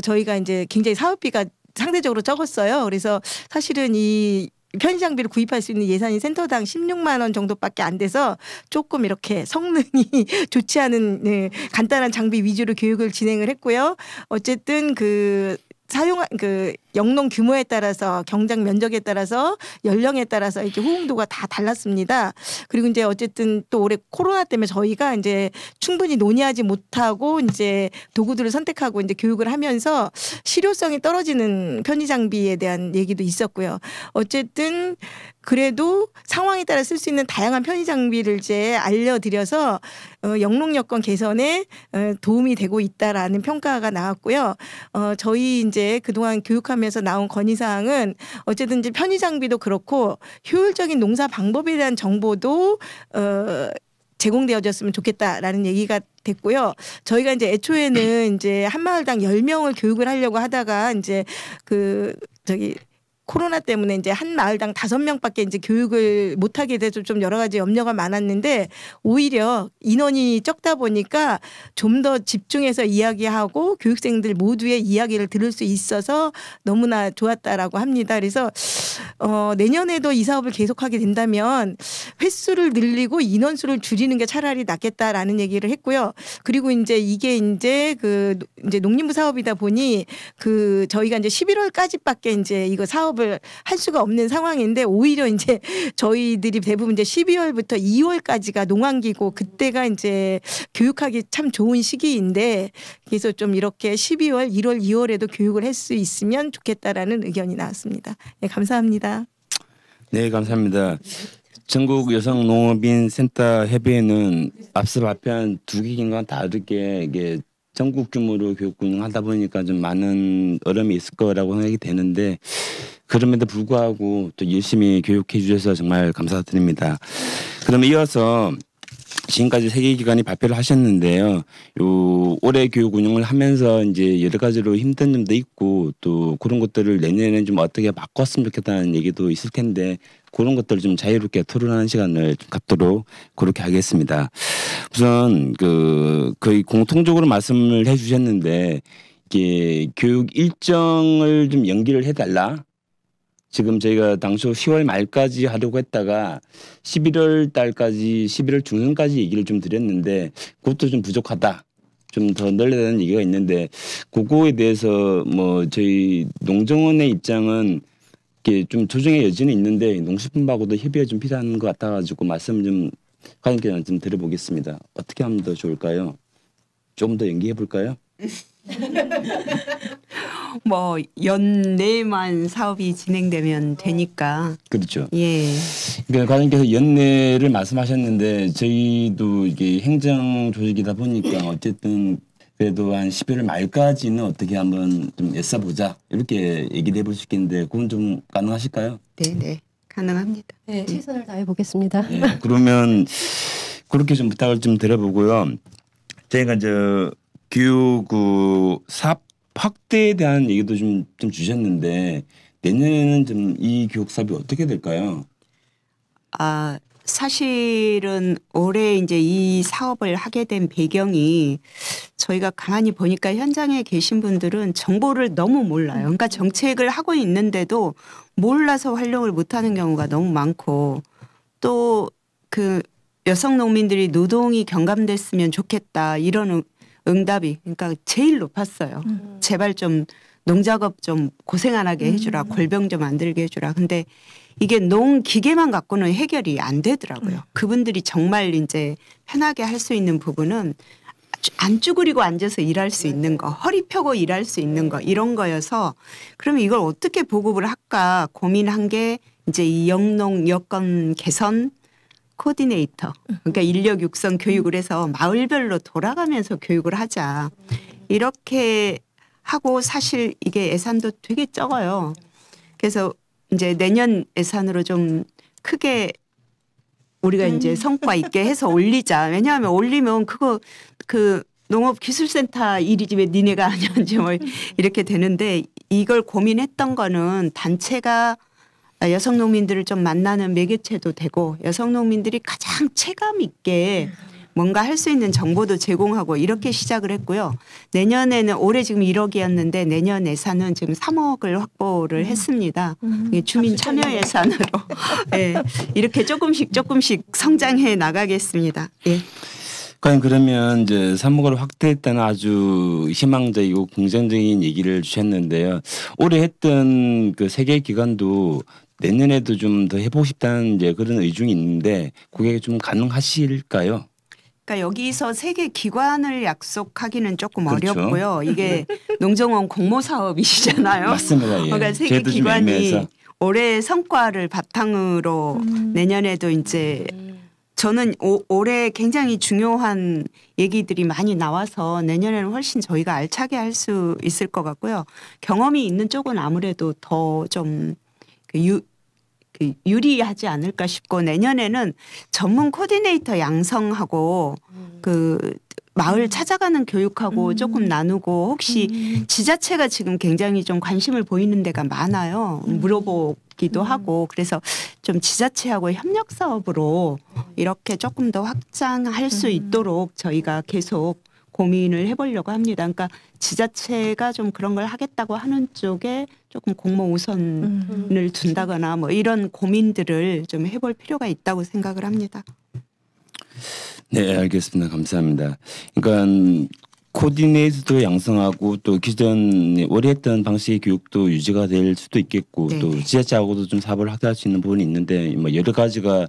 저희가 이제 굉장히 사업비가 상대적으로 적었어요. 그래서 사실은 이 편의장비를 구입할 수 있는 예산이 센터당 16만 원 정도밖에 안 돼서 조금 이렇게 성능이 좋지 않은 간단한 장비 위주로 교육을 진행을 했고요. 어쨌든 그 사용한 그 영농 규모에 따라서 경작 면적에 따라서 연령에 따라서 이렇게 호응도가 다 달랐습니다. 그리고 이제 어쨌든 또 올해 코로나 때문에 저희가 이제 충분히 논의하지 못하고 이제 도구들을 선택하고 이제 교육을 하면서 실효성이 떨어지는 편의 장비에 대한 얘기도 있었고요. 어쨌든 그래도 상황에 따라 쓸 수 있는 다양한 편의 장비를 이제 알려드려서 영농 여건 개선에 도움이 되고 있다라는 평가가 나왔고요. 저희 이제 그동안 교육하면서 나온 건의사항은 어쨌든 이제 편의 장비도 그렇고 효율적인 농사 방법에 대한 정보도 제공되어졌으면 좋겠다라는 얘기가 됐고요. 저희가 이제 애초에는 이제 한 마을당 10명을 교육을 하려고 하다가 이제 코로나 때문에 이제 한 마을당 5명밖에 이제 교육을 못하게 돼서 좀 여러 가지 염려가 많았는데 오히려 인원이 적다 보니까 좀 더 집중해서 이야기하고 교육생들 모두의 이야기를 들을 수 있어서 너무나 좋았다라고 합니다. 그래서 내년에도 이 사업을 계속하게 된다면 횟수를 늘리고 인원수를 줄이는 게 차라리 낫겠다라는 얘기를 했고요. 그리고 이제 이게 이제 이제 농림부 사업이다 보니 저희가 이제 11월까지밖에 이제 이거 사업을 할 수가 없는 상황인데 오히려 이제 저희들이 대부분 이제 12월부터 2월까지가 농한기고 그때가 이제 교육하기 참 좋은 시기인데 그래서 좀 이렇게 12월, 1월, 2월에도 교육을 할 수 있으면 좋겠다라는 의견이 나왔습니다. 네, 감사합니다. 네, 감사합니다. 전국 여성 농업인 센터 협의회는 앞서 발표한 두 기관과 다르게 이게 전국 규모로 교육 운영하다 보니까 좀 많은 어려움이 있을 거라고 생각이 되는데 그럼에도 불구하고 또 열심히 교육해 주셔서 정말 감사드립니다. 그러면 이어서 지금까지 세 개 기관이 발표를 하셨는데요. 요 올해 교육 운영을 하면서 이제 여러 가지로 힘든 점도 있고 또 그런 것들을 내년에는 좀 어떻게 바꿨으면 좋겠다는 얘기도 있을 텐데 그런 것들을 좀 자유롭게 토론하는 시간을 좀 갖도록 그렇게 하겠습니다. 우선 거의 공통적으로 말씀을 해주셨는데 이게 교육 일정을 좀 연기를 해달라. 지금 저희가 당초 10월 말까지 하려고 했다가 11월 달까지 11월 중순까지 얘기를 좀 드렸는데 그것도 좀 부족하다. 좀 더 늘려다는 얘기가 있는데 그거에 대해서 뭐 저희 농정원의 입장은 이게 좀 조정의 여지는 있는데 농식품부하고도 협의가 좀 필요한 것 같아가지고 말씀 좀 과장님께 좀 드려보겠습니다. 어떻게 하면 더 좋을까요? 좀 더 연기해 볼까요? 뭐 연내만 사업이 진행되면 되니까. 그렇죠. 예. 그러니까 과장님께서 연내를 말씀하셨는데 저희도 이게 행정 조직이다 보니까 어쨌든 그래도 한 11월 말까지는 어떻게 한번 좀 애써보자 이렇게 얘기를 해볼 수 있겠는데 그건 좀 가능하실까요? 네, 가능합니다. 네, 최선을 다해 보겠습니다. 네, 그러면 그렇게 좀 부탁을 좀 드려보고요. 저희가 교육 사업 확대에 대한 얘기도 좀 주셨는데 내년에는 좀 이 교육 사업이 어떻게 될까요? 사실은 올해 이제 이 사업을 하게 된 배경이 저희가 가만히 보니까 현장에 계신 분들은 정보를 너무 몰라요. 그러니까 정책을 하고 있는데도 몰라서 활용을 못하는 경우가 너무 많고 또 그 여성 농민들이 노동이 경감됐으면 좋겠다 이런 응답이 그러니까 제일 높았어요. 제발 좀 농작업 좀 고생 안 하게 해주라. 골병 좀 안 들게 해주라. 근데 이게 농기계만 갖고는 해결이 안 되더라고요. 그분들이 정말 이제 편하게 할 수 있는 부분은 안 쭈그리고 앉아서 일할 수 있는 거, 허리 펴고 일할 수 있는 거 이런 거여서 그러면 이걸 어떻게 보급을 할까 고민한 게 이제 이 영농 여건 개선 코디네이터 그러니까 인력 육성 교육을 해서 마을별로 돌아가면서 교육을 하자 이렇게 하고 사실 이게 예산도 되게 적어요. 그래서 이제 내년 예산으로 좀 크게 우리가 이제 성과 있게 해서 올리자. 왜냐하면 올리면 그거 그 농업기술센터 일이지 왜 니네가 하냐 이제 뭐 이렇게 되는데 이걸 고민했던 거는 단체가 여성 농민들을 좀 만나는 매개체도 되고 여성 농민들이 가장 체감 있게 뭔가 할 수 있는 정보도 제공하고 이렇게 시작을 했고요. 내년에는 올해 지금 1억이었는데 내년 예산은 지금 3억을 확보를 했습니다. 주민 참여 예산으로 네, 이렇게 조금씩 성장해 나가겠습니다. 예. 그러면 이제 3억을 확대했다는 아주 희망적이고 긍정적인 얘기를 주셨는데요. 올해 했던 그 세 개 기관도 내년에도 좀 더 해보고 싶다는 이제 그런 의중이 있는데 그게 좀 가능하실까요? 그러니까 여기서 세 개 기관을 약속하기는 조금 그렇죠. 어렵고요. 이게 농정원 공모 사업이시잖아요. 맞습니다. 예. 그러니까 세 개 기관이 올해 성과를 바탕으로 내년에도 이제 저는 올해 굉장히 중요한 얘기들이 많이 나와서 내년에는 훨씬 저희가 알차게 할 수 있을 것 같고요. 경험이 있는 쪽은 아무래도 더 좀 유리하지 않을까 싶고 내년에는 전문 코디네이터 양성하고 그 마을 찾아가는 교육하고 조금 나누고 혹시 지자체가 지금 굉장히 좀 관심을 보이는 데가 많아요. 물어보기도 하고 그래서 좀 지자체하고 협력 사업으로 이렇게 조금 더 확장할 수 있도록 저희가 계속 고민을 해보려고 합니다. 그러니까 지자체가 좀 그런 걸 하겠다고 하는 쪽에 조금 공모 우선을 둔다거나 뭐 이런 고민들을 좀 해볼 필요가 있다고 생각을 합니다. 네, 알겠습니다. 감사합니다. 그러니까 코디네이터도 양성하고 또 기존 오래 했던 방식의 교육도 유지가 될 수도 있겠고 네네. 또 지자체하고도 좀 사업을 확대할 수 있는 부분이 있는데 뭐 여러 가지가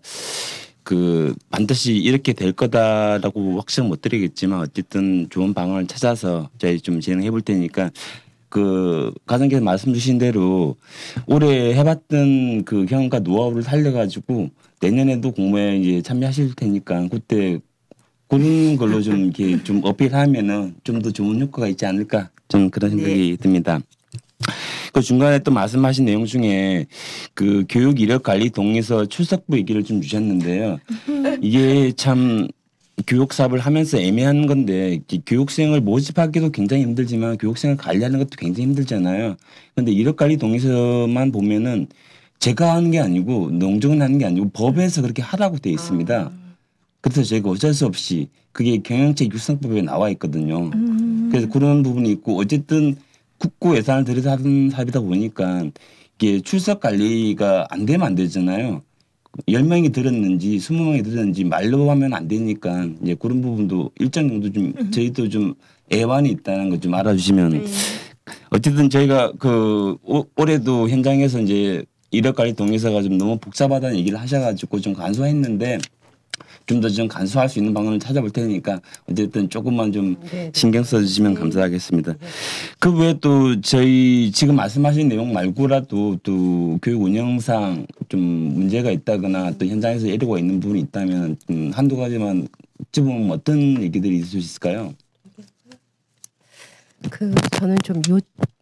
그 반드시 이렇게 될 거다라고 확신 못 드리겠지만 어쨌든 좋은 방안을 찾아서 저희 좀 진행해 볼 테니까 그 과장께서 말씀 주신 대로 올해 해봤던 그 경험과 노하우를 살려가지고 내년에도 공모에 이제 참여하실 테니까 그때 그런 걸로 좀 이렇게 좀 어필하면은 좀 더 좋은 효과가 있지 않을까 좀 그런 생각이 듭니다. 그 중간에 또 말씀하신 내용 중에 그 교육 이력 관리 동의서 출석부 얘기를 좀 주셨는데요. 이게 참 교육 사업을 하면서 애매한 건데 교육생을 모집하기도 굉장히 힘들지만 교육생을 관리하는 것도 굉장히 힘들잖아요. 그런데 이력 관리 동의서만 보면은 제가 하는 게 아니고 농정은 하는 게 아니고 법에서 그렇게 하라고 돼 있습니다. 그래서 저희가 어쩔 수 없이 그게 경영책 육성법에 나와 있거든요. 그래서 그런 부분이 있고 어쨌든 국고 예산을 들여서 하는 사업이다 보니까 이게 출석 관리가 안 되면 안 되잖아요. 10명이 들었는지 20명이 들었는지 말로 하면 안 되니까 이제 그런 부분도 일정 정도 좀 저희도 좀 애환이 있다는 거 좀 알아주시면 어쨌든 저희가 그 올해도 현장에서 이제 이력 관리 동의서가 좀 너무 복잡하다는 얘기를 하셔가지고 좀 간소했는데 좀 더 좀 간소할 수 있는 방법을 찾아볼 테니까 어쨌든 조금만 좀 신경 써주시면 감사하겠습니다. 그 외에 또 저희 지금 말씀하신 내용 말고라도 또 교육 운영상 좀 문제가 있다거나 또 현장에서 애로가 있는 부분이 있다면 한두 가지만 찝으면 어떤 얘기들이 있을 수 있을까요? 저는 좀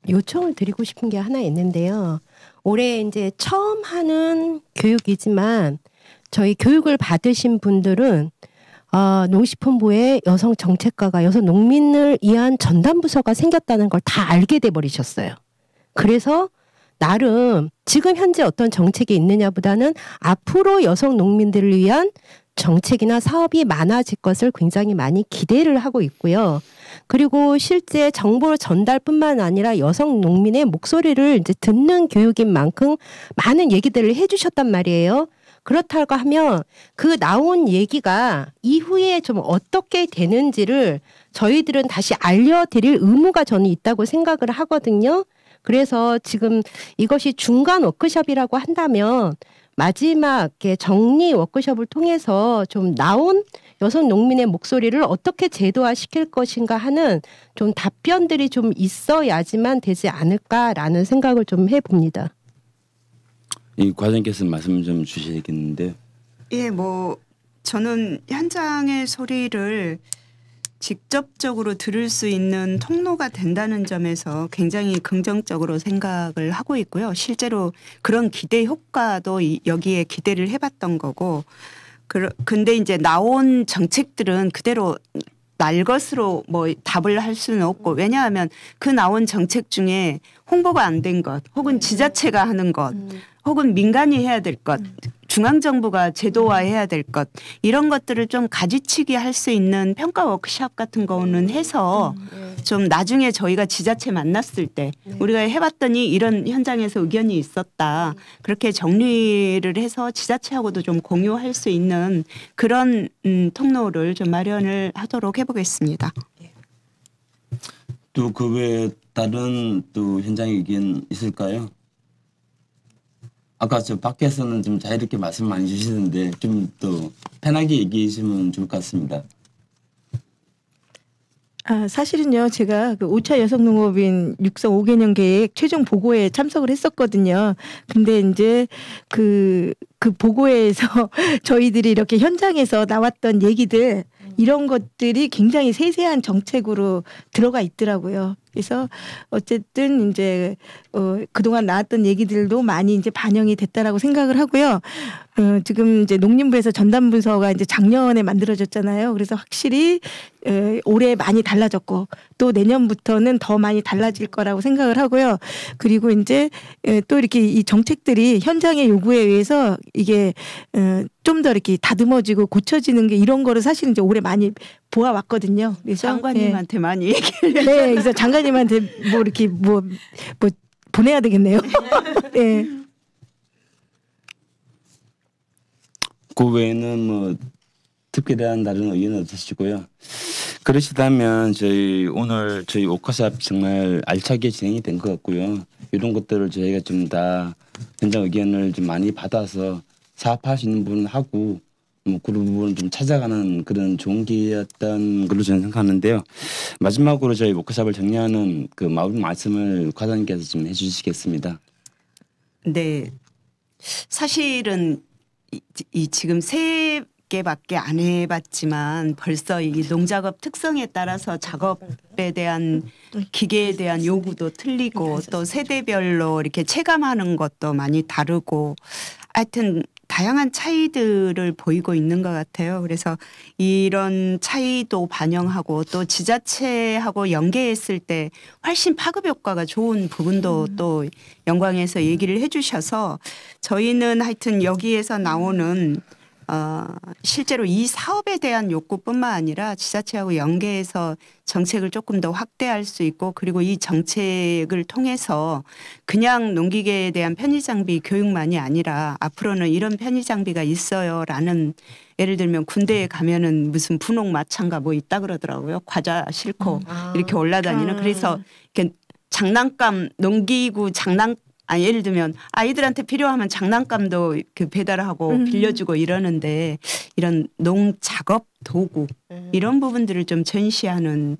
요청을 드리고 싶은 게 하나 있는데요. 올해 이제 처음 하는 교육이지만 저희 교육을 받으신 분들은 농식품부에 여성 정책과가 여성 농민을 위한 전담부서가 생겼다는 걸 다 알게 돼 버리셨어요. 그래서 나름 지금 현재 어떤 정책이 있느냐보다는 앞으로 여성 농민들을 위한 정책이나 사업이 많아질 것을 굉장히 많이 기대를 하고 있고요. 그리고 실제 정보 전달뿐만 아니라 여성 농민의 목소리를 이제 듣는 교육인 만큼 많은 얘기들을 해주셨단 말이에요. 그렇다고 하면 그 나온 얘기가 이후에 좀 어떻게 되는지를 저희들은 다시 알려드릴 의무가 저는 있다고 생각을 하거든요. 그래서 지금 이것이 중간 워크숍이라고 한다면 마지막에 정리 워크숍을 통해서 좀 나온 여성 농민의 목소리를 어떻게 제도화시킬 것인가 하는 좀 답변들이 좀 있어야지만 되지 않을까라는 생각을 좀 해봅니다. 이 과장께서 말씀 좀 주시겠는데요. 예, 뭐 저는 현장의 소리를 직접적으로 들을 수 있는 통로가 된다는 점에서 굉장히 긍정적으로 생각을 하고 있고요. 실제로 그런 기대 효과도 여기에 기대를 해봤던 거고, 근데 이제 나온 정책들은 그대로 날 것으로 뭐 답을 할 수는 없고, 왜냐하면 그 나온 정책 중에 홍보가 안 된 것, 혹은 지자체가 하는 것, 혹은 민간이 해야 될 것, 중앙정부가 제도화해야 될 것, 이런 것들을 좀 가지치기 할 수 있는 평가 워크숍 같은 거는 해서 좀 나중에 저희가 지자체 만났을 때 우리가 해봤더니 이런 현장에서 의견이 있었다. 그렇게 정리를 해서 지자체하고도 좀 공유할 수 있는 그런 통로를 좀 마련을 하도록 해보겠습니다. 또 그 외에 다른 또 현장의 의견 있을까요? 아까 저 밖에서는 좀 자유롭게 말씀 많이 주시는데 좀 더 편하게 얘기해 주시면 좋을 것 같습니다. 사실은요, 제가 그 5차 여성농업인 육성 5개년 계획 최종 보고에 참석을 했었거든요. 근데 이제 그 보고에서 저희들이 이렇게 현장에서 나왔던 얘기들, 이런 것들이 굉장히 세세한 정책으로 들어가 있더라고요. 그래서 어쨌든 이제 그동안 나왔던 얘기들도 많이 이제 반영이 됐다라고 생각을 하고요. 지금 이제 농림부에서 전담부서가 이제 작년에 만들어졌잖아요. 그래서 확실히 올해 많이 달라졌고 또 내년부터는 더 많이 달라질 거라고 생각을 하고요. 그리고 이제 또 이렇게 이 정책들이 현장의 요구에 의해서 이게 좀 더 이렇게 다듬어지고 고쳐지는 게 이런 거를 사실 이제 올해 많이 보아왔거든요. 그래서 장관님한테 많이 얘기를. 네, 그래서 장관님한테 뭐 이렇게 뭐 보내야 되겠네요. 네. 그 외에는 뭐 특별한 다른 의견은 없으시고요. 그러시다면 오늘 저희 워크숍 정말 알차게 진행이 된 것 같고요. 이런 것들을 저희가 좀 다 현장 의견을 좀 많이 받아서 사업할 수 있는 부분 하고 그런 부분을 좀 찾아가는 그런 좋은 기회였던 걸로 저는 생각하는데요. 마지막으로 저희 워크숍을 정리하는 그 마무리 말씀을 과장님께서 좀 해주시겠습니다. 네, 사실은 이 지금 3개밖에 안 해봤지만 벌써 이 농작업 특성에 따라서 작업에 대한 기계에 대한 요구도 틀리고 또 세대별로 이렇게 체감하는 것도 많이 다르고 하여튼 다양한 차이들을 보이고 있는 것 같아요. 그래서 이런 차이도 반영하고 또 지자체하고 연계했을 때 훨씬 파급 효과가 좋은 부분도 또 영광에서 얘기를 해 주셔서 저희는 하여튼 여기에서 나오는 실제로 이 사업에 대한 욕구뿐만 아니라 지자체하고 연계해서 정책을 조금 더 확대할 수 있고 그리고 이 정책을 통해서 그냥 농기계에 대한 편의장비 교육만이 아니라 앞으로는 이런 편의장비가 있어요라는 예를 들면 군대에 가면은 무슨 분홍 마창가 뭐 있다 그러더라고요. 과자 싣고 이렇게 올라다니는 그래서 이렇게 장난감 농기구 예를 들면 아이들한테 필요하면 장난감도 그 배달하고 빌려주고 이러는데 이런 농작업 도구 이런 부분들을 좀 전시하는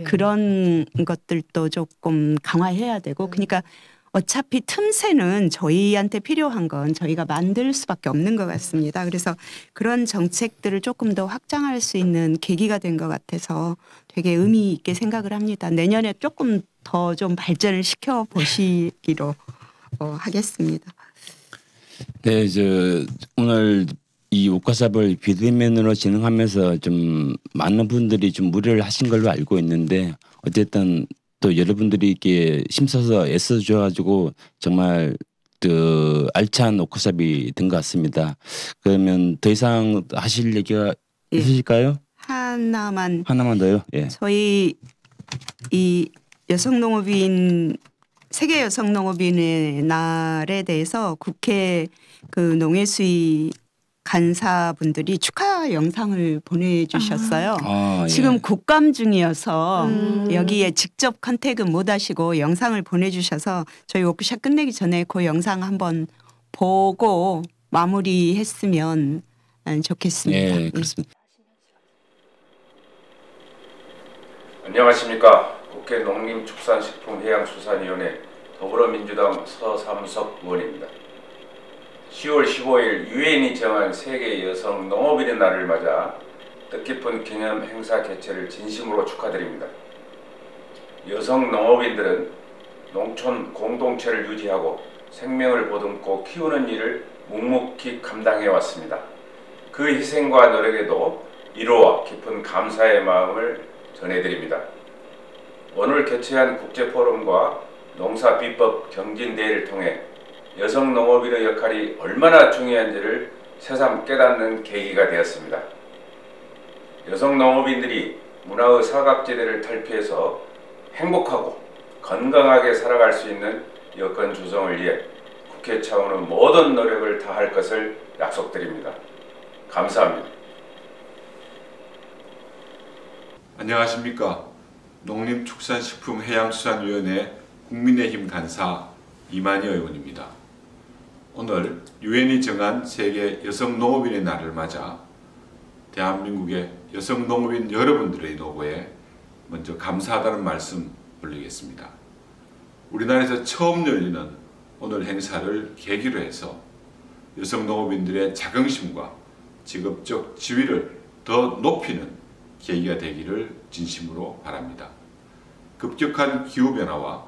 그런 것들도 조금 강화해야 되고 그러니까 어차피 틈새는 저희한테 필요한 건 저희가 만들 수밖에 없는 것 같습니다. 그래서 그런 정책들을 조금 더 확장할 수 있는 계기가 된 것 같아서 되게 의미 있게 생각을 합니다. 내년에 조금 더 좀 발전을 시켜 보시기로 하겠습니다. 네, 오늘 이 워크숍을 비대면으로 진행하면서 좀 많은 분들이 좀 무리를 하신 걸로 알고 있는데 어쨌든 또 여러분들이 이렇게 힘써서 애써줘가지고 정말 그 알찬 워크숍이 된 것 같습니다. 그러면 더 이상 하실 얘기가 있으실까요? 하나만 더요. 예. 저희 이 여성농업인 세계 여성농업인의 날에 대해서 국회 그 농해수위 간사분들이 축하 영상을 보내주셨어요. 예. 지금 국감 중이어서 여기에 직접 컨택은 못 하시고 영상을 보내주셔서 저희 워크숍 끝내기 전에 그 영상 한번 보고 마무리했으면 좋겠습니다. 네, 그렇습니다. 안녕하십니까. 국회 농림축산식품해양수산위원회 더불어민주당 서삼석 의원입니다. 10월 15일 유엔이 정한 세계 여성 농업인의 날을 맞아 뜻깊은 기념 행사 개최를 진심으로 축하드립니다. 여성 농업인들은 농촌 공동체를 유지하고 생명을 보듬고 키우는 일을 묵묵히 감당해 왔습니다. 그 희생과 노력에도 위로와 깊은 감사의 마음을 전해드립니다. 오늘 개최한 국제포럼과 농사비법 경진대회를 통해 여성 농업인의 역할이 얼마나 중요한지를 새삼 깨닫는 계기가 되었습니다. 여성 농업인들이 문화의 사각지대를 탈피해서 행복하고 건강하게 살아갈 수 있는 여건 조성을 위해 국회 차원의 모든 노력을 다할 것을 약속드립니다. 감사합니다. 안녕하십니까. 농림축산식품해양수산위원회 국민의힘 간사 이만희 의원입니다. 오늘 유엔이 정한 세계 여성농업인의 날을 맞아 대한민국의 여성농업인 여러분들의 노고에 먼저 감사하다는 말씀 올리겠습니다. 우리나라에서 처음 열리는 오늘 행사를 계기로 해서 여성농업인들의 자긍심과 직업적 지위를 더 높이는 계기가 되기를 진심으로 바랍니다. 급격한 기후변화와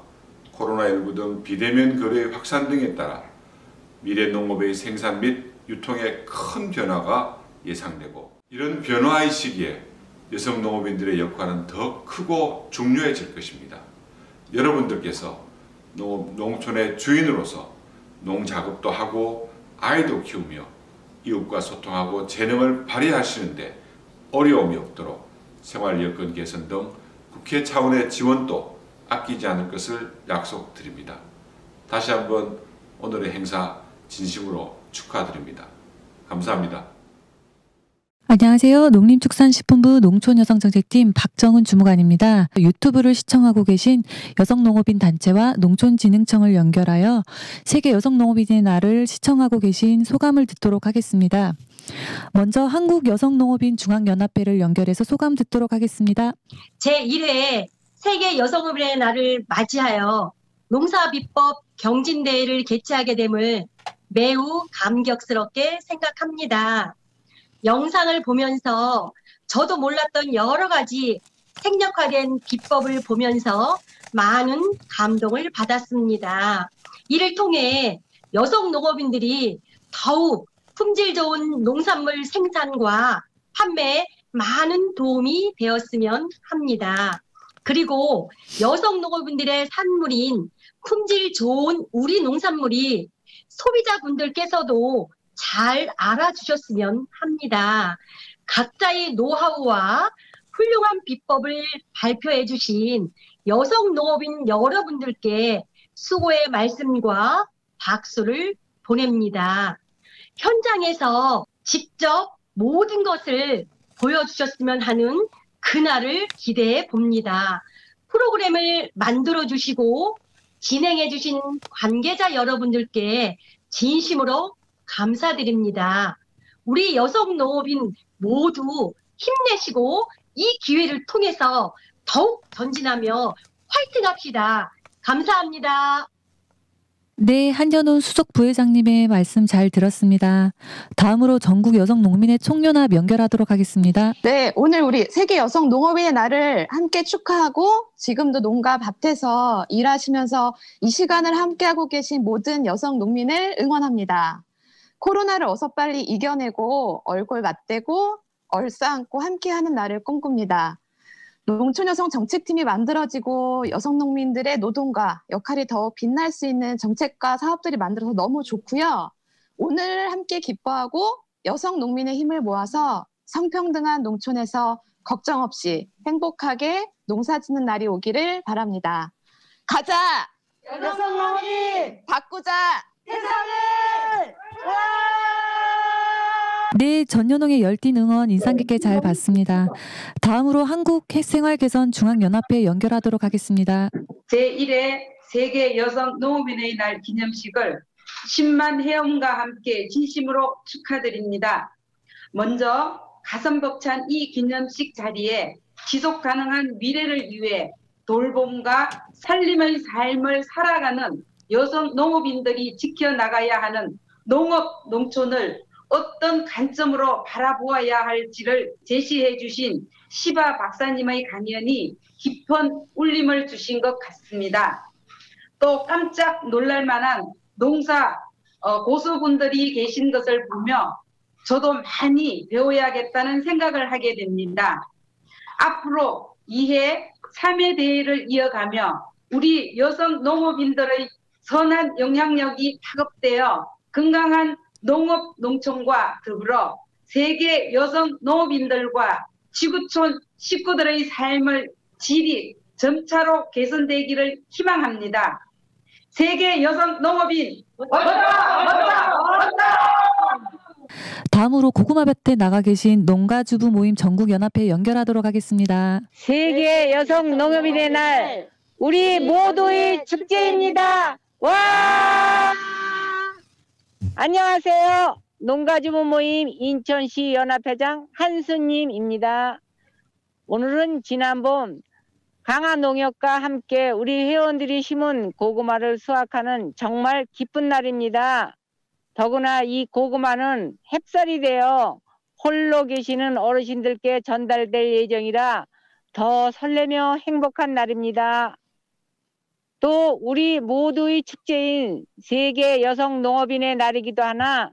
코로나19 등 비대면 거래의 확산 등에 따라 미래 농업의 생산 및 유통에 큰 변화가 예상되고 이런 변화의 시기에 여성 농업인들의 역할은 더 크고 중요해질 것입니다. 여러분들께서 농촌의 주인으로서 농작업도 하고 아이도 키우며 이웃과 소통하고 재능을 발휘하시는데 어려움이 없도록 생활 여건 개선 등 국회 차원의 지원도 아끼지 않을 것을 약속드립니다. 다시 한번 오늘의 행사 진심으로 축하드립니다. 감사합니다. 안녕하세요. 농림축산식품부 농촌여성정책팀 박정은 주무관입니다. 유튜브를 시청하고 계신 여성농업인 단체와 농촌진흥청을 연결하여 세계 여성농업인의 날을 시청하고 계신 소감을 듣도록 하겠습니다. 먼저 한국여성농업인 중앙연합회를 연결해서 소감 듣도록 하겠습니다. 제1회 세계 여성업인의 날을 맞이하여 농사비법 경진대회를 개최하게 됨을 매우 감격스럽게 생각합니다. 영상을 보면서 저도 몰랐던 여러 가지 생략화된 비법을 보면서 많은 감동을 받았습니다. 이를 통해 여성 농업인들이 더욱 품질 좋은 농산물 생산과 판매에 많은 도움이 되었으면 합니다. 그리고 여성 농업인들의 산물인 품질 좋은 우리 농산물이 소비자분들께서도 잘 알아주셨으면 합니다. 각자의 노하우와 훌륭한 비법을 발표해 주신 여성 농업인 여러분들께 수고의 말씀과 박수를 보냅니다. 현장에서 직접 모든 것을 보여주셨으면 하는 그날을 기대해 봅니다. 프로그램을 만들어 주시고 진행해 주신 관계자 여러분들께 진심으로 감사드립니다. 우리 여성 농업인 모두 힘내시고 이 기회를 통해서 더욱 전진하며 화이팅합시다. 감사합니다. 네, 한현훈 수석 부회장님의 말씀 잘 들었습니다. 다음으로 전국 여성 농민의 총연합 연결하도록 하겠습니다. 네, 오늘 우리 세계 여성 농업인의 날을 함께 축하하고 지금도 농가 밭에서 일하시면서 이 시간을 함께하고 계신 모든 여성 농민을 응원합니다. 코로나를 어서 빨리 이겨내고 얼굴 맞대고 얼싸안고 함께하는 날을 꿈꿉니다. 농촌여성 정책팀이 만들어지고 여성 농민들의 노동과 역할이 더 빛날 수 있는 정책과 사업들이 만들어서 너무 좋고요. 오늘 함께 기뻐하고 여성 농민의 힘을 모아서 성평등한 농촌에서 걱정 없이 행복하게 농사 짓는 날이 오기를 바랍니다. 가자! 여성 농민! 바꾸자! 세상을! 네, 전연홍의 열띤 응원 인상 깊게 잘 봤습니다. 다음으로 한국생활개선중앙연합회 연결하도록 하겠습니다. 제1회 세계 여성 농업인의 날 기념식을 10만 회원과 함께 진심으로 축하드립니다. 먼저 가슴 벅찬 이 기념식 자리에 지속 가능한 미래를 위해 돌봄과 살림의 삶을 살아가는 여성 농업인들이 지켜나가야 하는 농업, 농촌을 어떤 관점으로 바라보아야 할지를 제시해 주신 시바 박사님의 강연이 깊은 울림을 주신 것 같습니다. 또 깜짝 놀랄 만한 농사 고수분들이 계신 것을 보며 저도 많이 배워야겠다는 생각을 하게 됩니다. 앞으로 2회, 3회 대회를 이어가며 우리 여성 농업인들의 선한 영향력이 파급되어 건강한 농업, 농촌과 더불어 세계 여성 농업인들과 지구촌 식구들의 삶을 질이 점차로 개선되기를 희망합니다. 세계 여성 농업인 다음으로 고구마밭에 나가 계신 농가주부 모임 전국연합회 연결하도록 하겠습니다. 세계 여성 농업인의 날 우리 모두의 축제입니다. 와! 안녕하세요. 농가주부 모임 인천시 연합회장 한수님입니다. 오늘은 지난번 강화농협과 함께 우리 회원들이 심은 고구마를 수확하는 정말 기쁜 날입니다. 더구나 이 고구마는 햅쌀이 되어 홀로 계시는 어르신들께 전달될 예정이라 더 설레며 행복한 날입니다. 또 우리 모두의 축제인 세계 여성 농업인의 날이기도 하나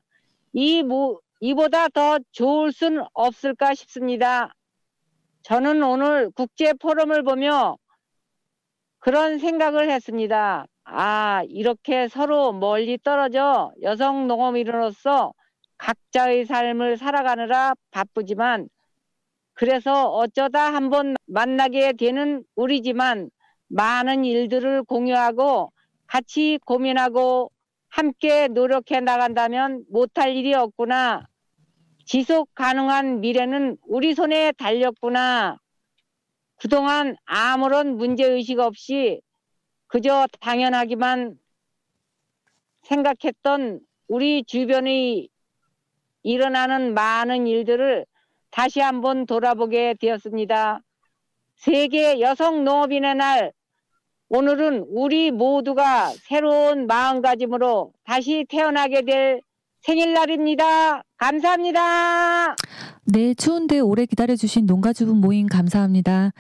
이보다 더 좋을 순 없을까 싶습니다. 저는 오늘 국제 포럼을 보며 그런 생각을 했습니다. 아, 이렇게 서로 멀리 떨어져 여성 농업인으로서 각자의 삶을 살아가느라 바쁘지만 그래서 어쩌다 한번 만나게 되는 우리지만 많은 일들을 공유하고 같이 고민하고 함께 노력해 나간다면 못할 일이 없구나. 지속 가능한 미래는 우리 손에 달렸구나. 그동안 아무런 문제의식 없이 그저 당연하기만 생각했던 우리 주변의 일어나는 많은 일들을 다시 한번 돌아보게 되었습니다. 세계 여성 농업인의 날, 오늘은 우리 모두가 새로운 마음가짐으로 다시 태어나게 될 생일날입니다. 감사합니다. 네, 추운데 오래 기다려주신 농가주분 모임 감사합니다.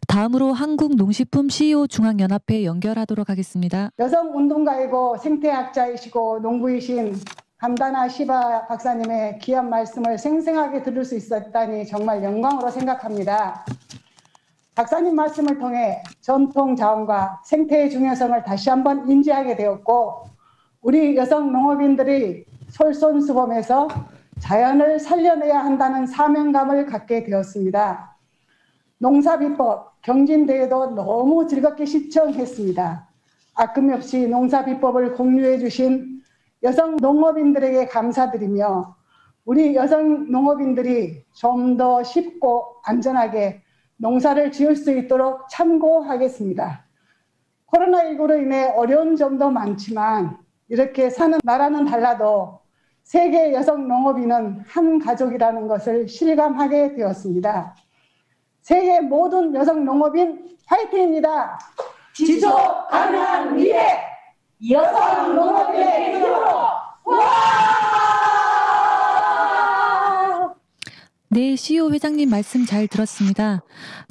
다음으로 한국농식품 CEO 중앙연합회 연결하도록 하겠습니다. 여성운동가이고 생태학자이시고 농부이신 감다나 시바 박사님의 귀한 말씀을 생생하게 들을 수 있었다니 정말 영광으로 생각합니다. 박사님 말씀을 통해 전통 자원과 생태의 중요성을 다시 한번 인지하게 되었고, 우리 여성 농업인들이 솔선수범해서 자연을 살려내야 한다는 사명감을 갖게 되었습니다. 농사비법 경진대회도 너무 즐겁게 시청했습니다. 아낌없이 농사비법을 공유해 주신 여성 농업인들에게 감사드리며, 우리 여성 농업인들이 좀 더 쉽고 안전하게 농사를 지을 수 있도록 참고하겠습니다. 코로나19로 인해 어려운 점도 많지만 이렇게 사는 나라는 달라도 세계 여성 농업인은 한 가족이라는 것을 실감하게 되었습니다. 세계 모든 여성 농업인 화이팅입니다. 지속 가능한 미래 여성 농업인의 힘으로 네, CEO 회장님 말씀 잘 들었습니다.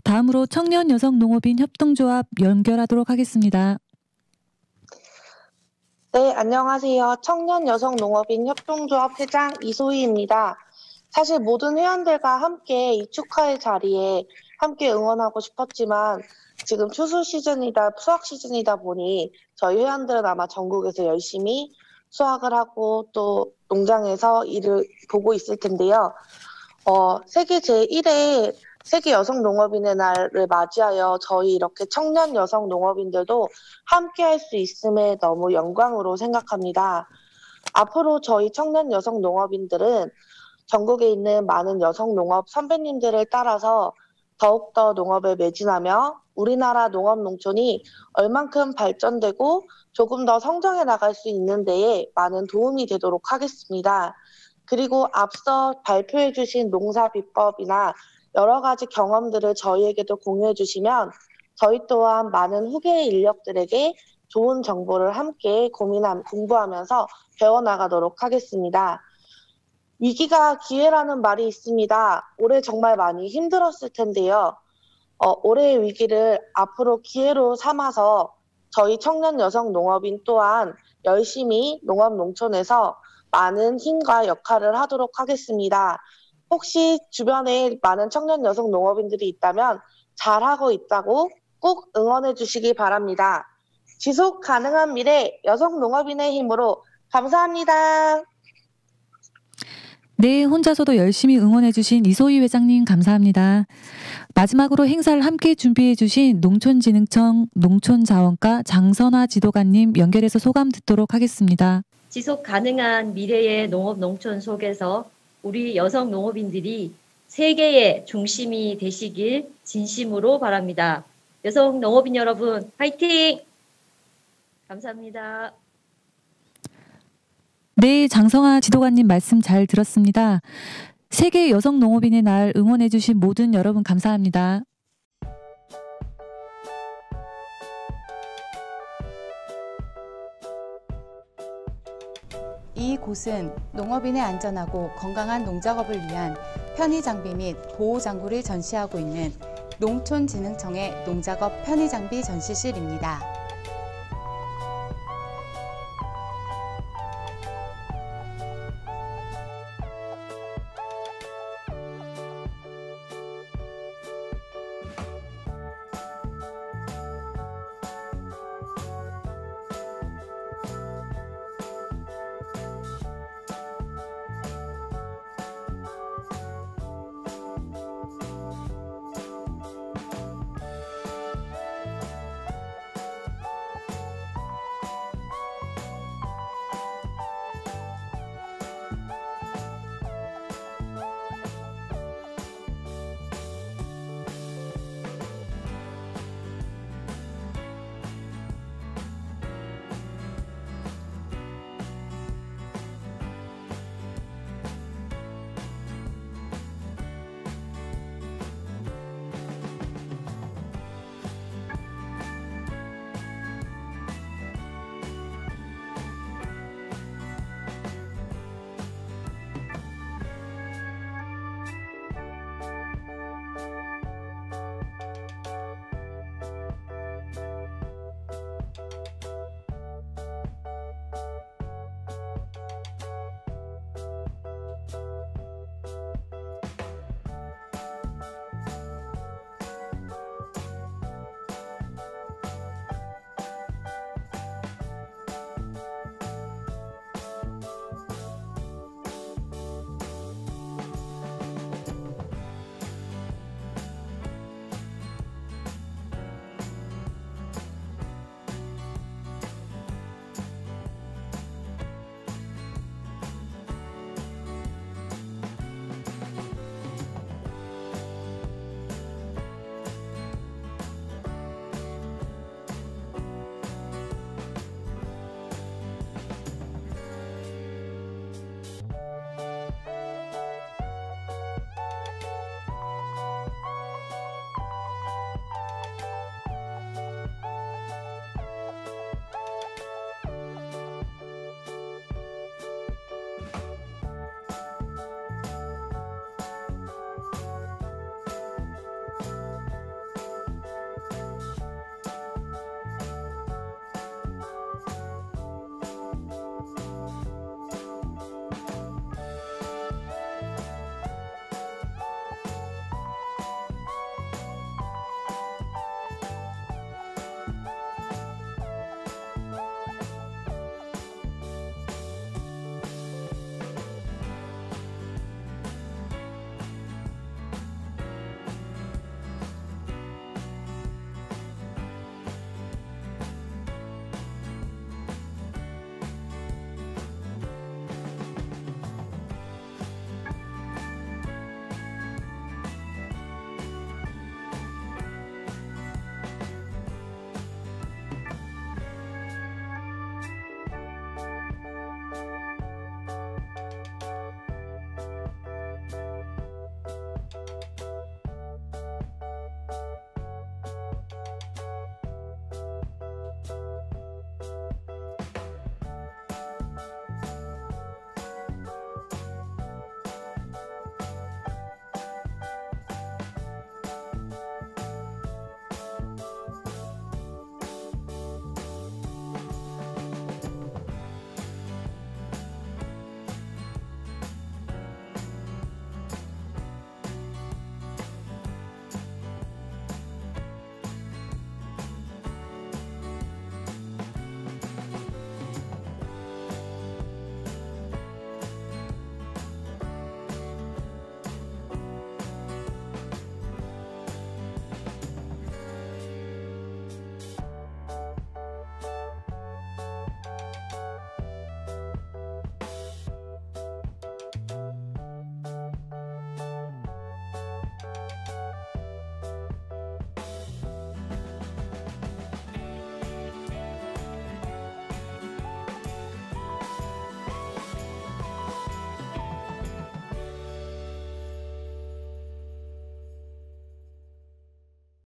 다음으로 청년 여성 농업인 협동조합 연결하도록 하겠습니다. 네, 안녕하세요. 청년 여성 농업인 협동조합 회장 이소희입니다. 사실 모든 회원들과 함께 이 축하의 자리에 함께 응원하고 싶었지만 지금 추수 시즌이다, 수확 시즌이다 보니 저희 회원들은 아마 전국에서 열심히 수확을 하고 또 농장에서 일을 보고 있을 텐데요. 세계 제1회 세계 여성 농업인의 날을 맞이하여 저희 이렇게 청년 여성 농업인들도 함께 할 수 있음에 너무 영광으로 생각합니다. 앞으로 저희 청년 여성 농업인들은 전국에 있는 많은 여성 농업 선배님들을 따라서 더욱더 농업에 매진하며 우리나라 농업 농촌이 얼만큼 발전되고 조금 더 성장해 나갈 수 있는 데에 많은 도움이 되도록 하겠습니다. 그리고 앞서 발표해 주신 농사 비법이나 여러 가지 경험들을 저희에게도 공유해 주시면 저희 또한 많은 후계 인력들에게 좋은 정보를 함께 공부하면서 배워나가도록 하겠습니다. 위기가 기회라는 말이 있습니다. 올해 정말 많이 힘들었을 텐데요. 올해의 위기를 앞으로 기회로 삼아서 저희 청년 여성 농업인 또한 열심히 농업 농촌에서 많은 힘과 역할을 하도록 하겠습니다. 혹시 주변에 많은 청년 여성 농업인들이 있다면 잘하고 있다고 꼭 응원해 주시기 바랍니다. 지속 가능한 미래 여성 농업인의 힘으로 감사합니다. 네, 혼자서도 열심히 응원해주신 이소희 회장님 감사합니다. 마지막으로 행사를 함께 준비해주신 농촌진흥청 농촌자원과 장선화 지도관님 연결해서 소감 듣도록 하겠습니다. 지속 가능한 미래의 농업 농촌 속에서 우리 여성 농업인들이 세계의 중심이 되시길 진심으로 바랍니다. 여성 농업인 여러분 화이팅! 감사합니다. 네, 장성아 지도관님 말씀 잘 들었습니다. 세계 여성 농업인의 날 응원해주신 모든 여러분 감사합니다. 이곳은 농업인의 안전하고 건강한 농작업을 위한 편의장비 및 보호장구를 전시하고 있는 농촌진흥청의 농작업 편의장비 전시실입니다.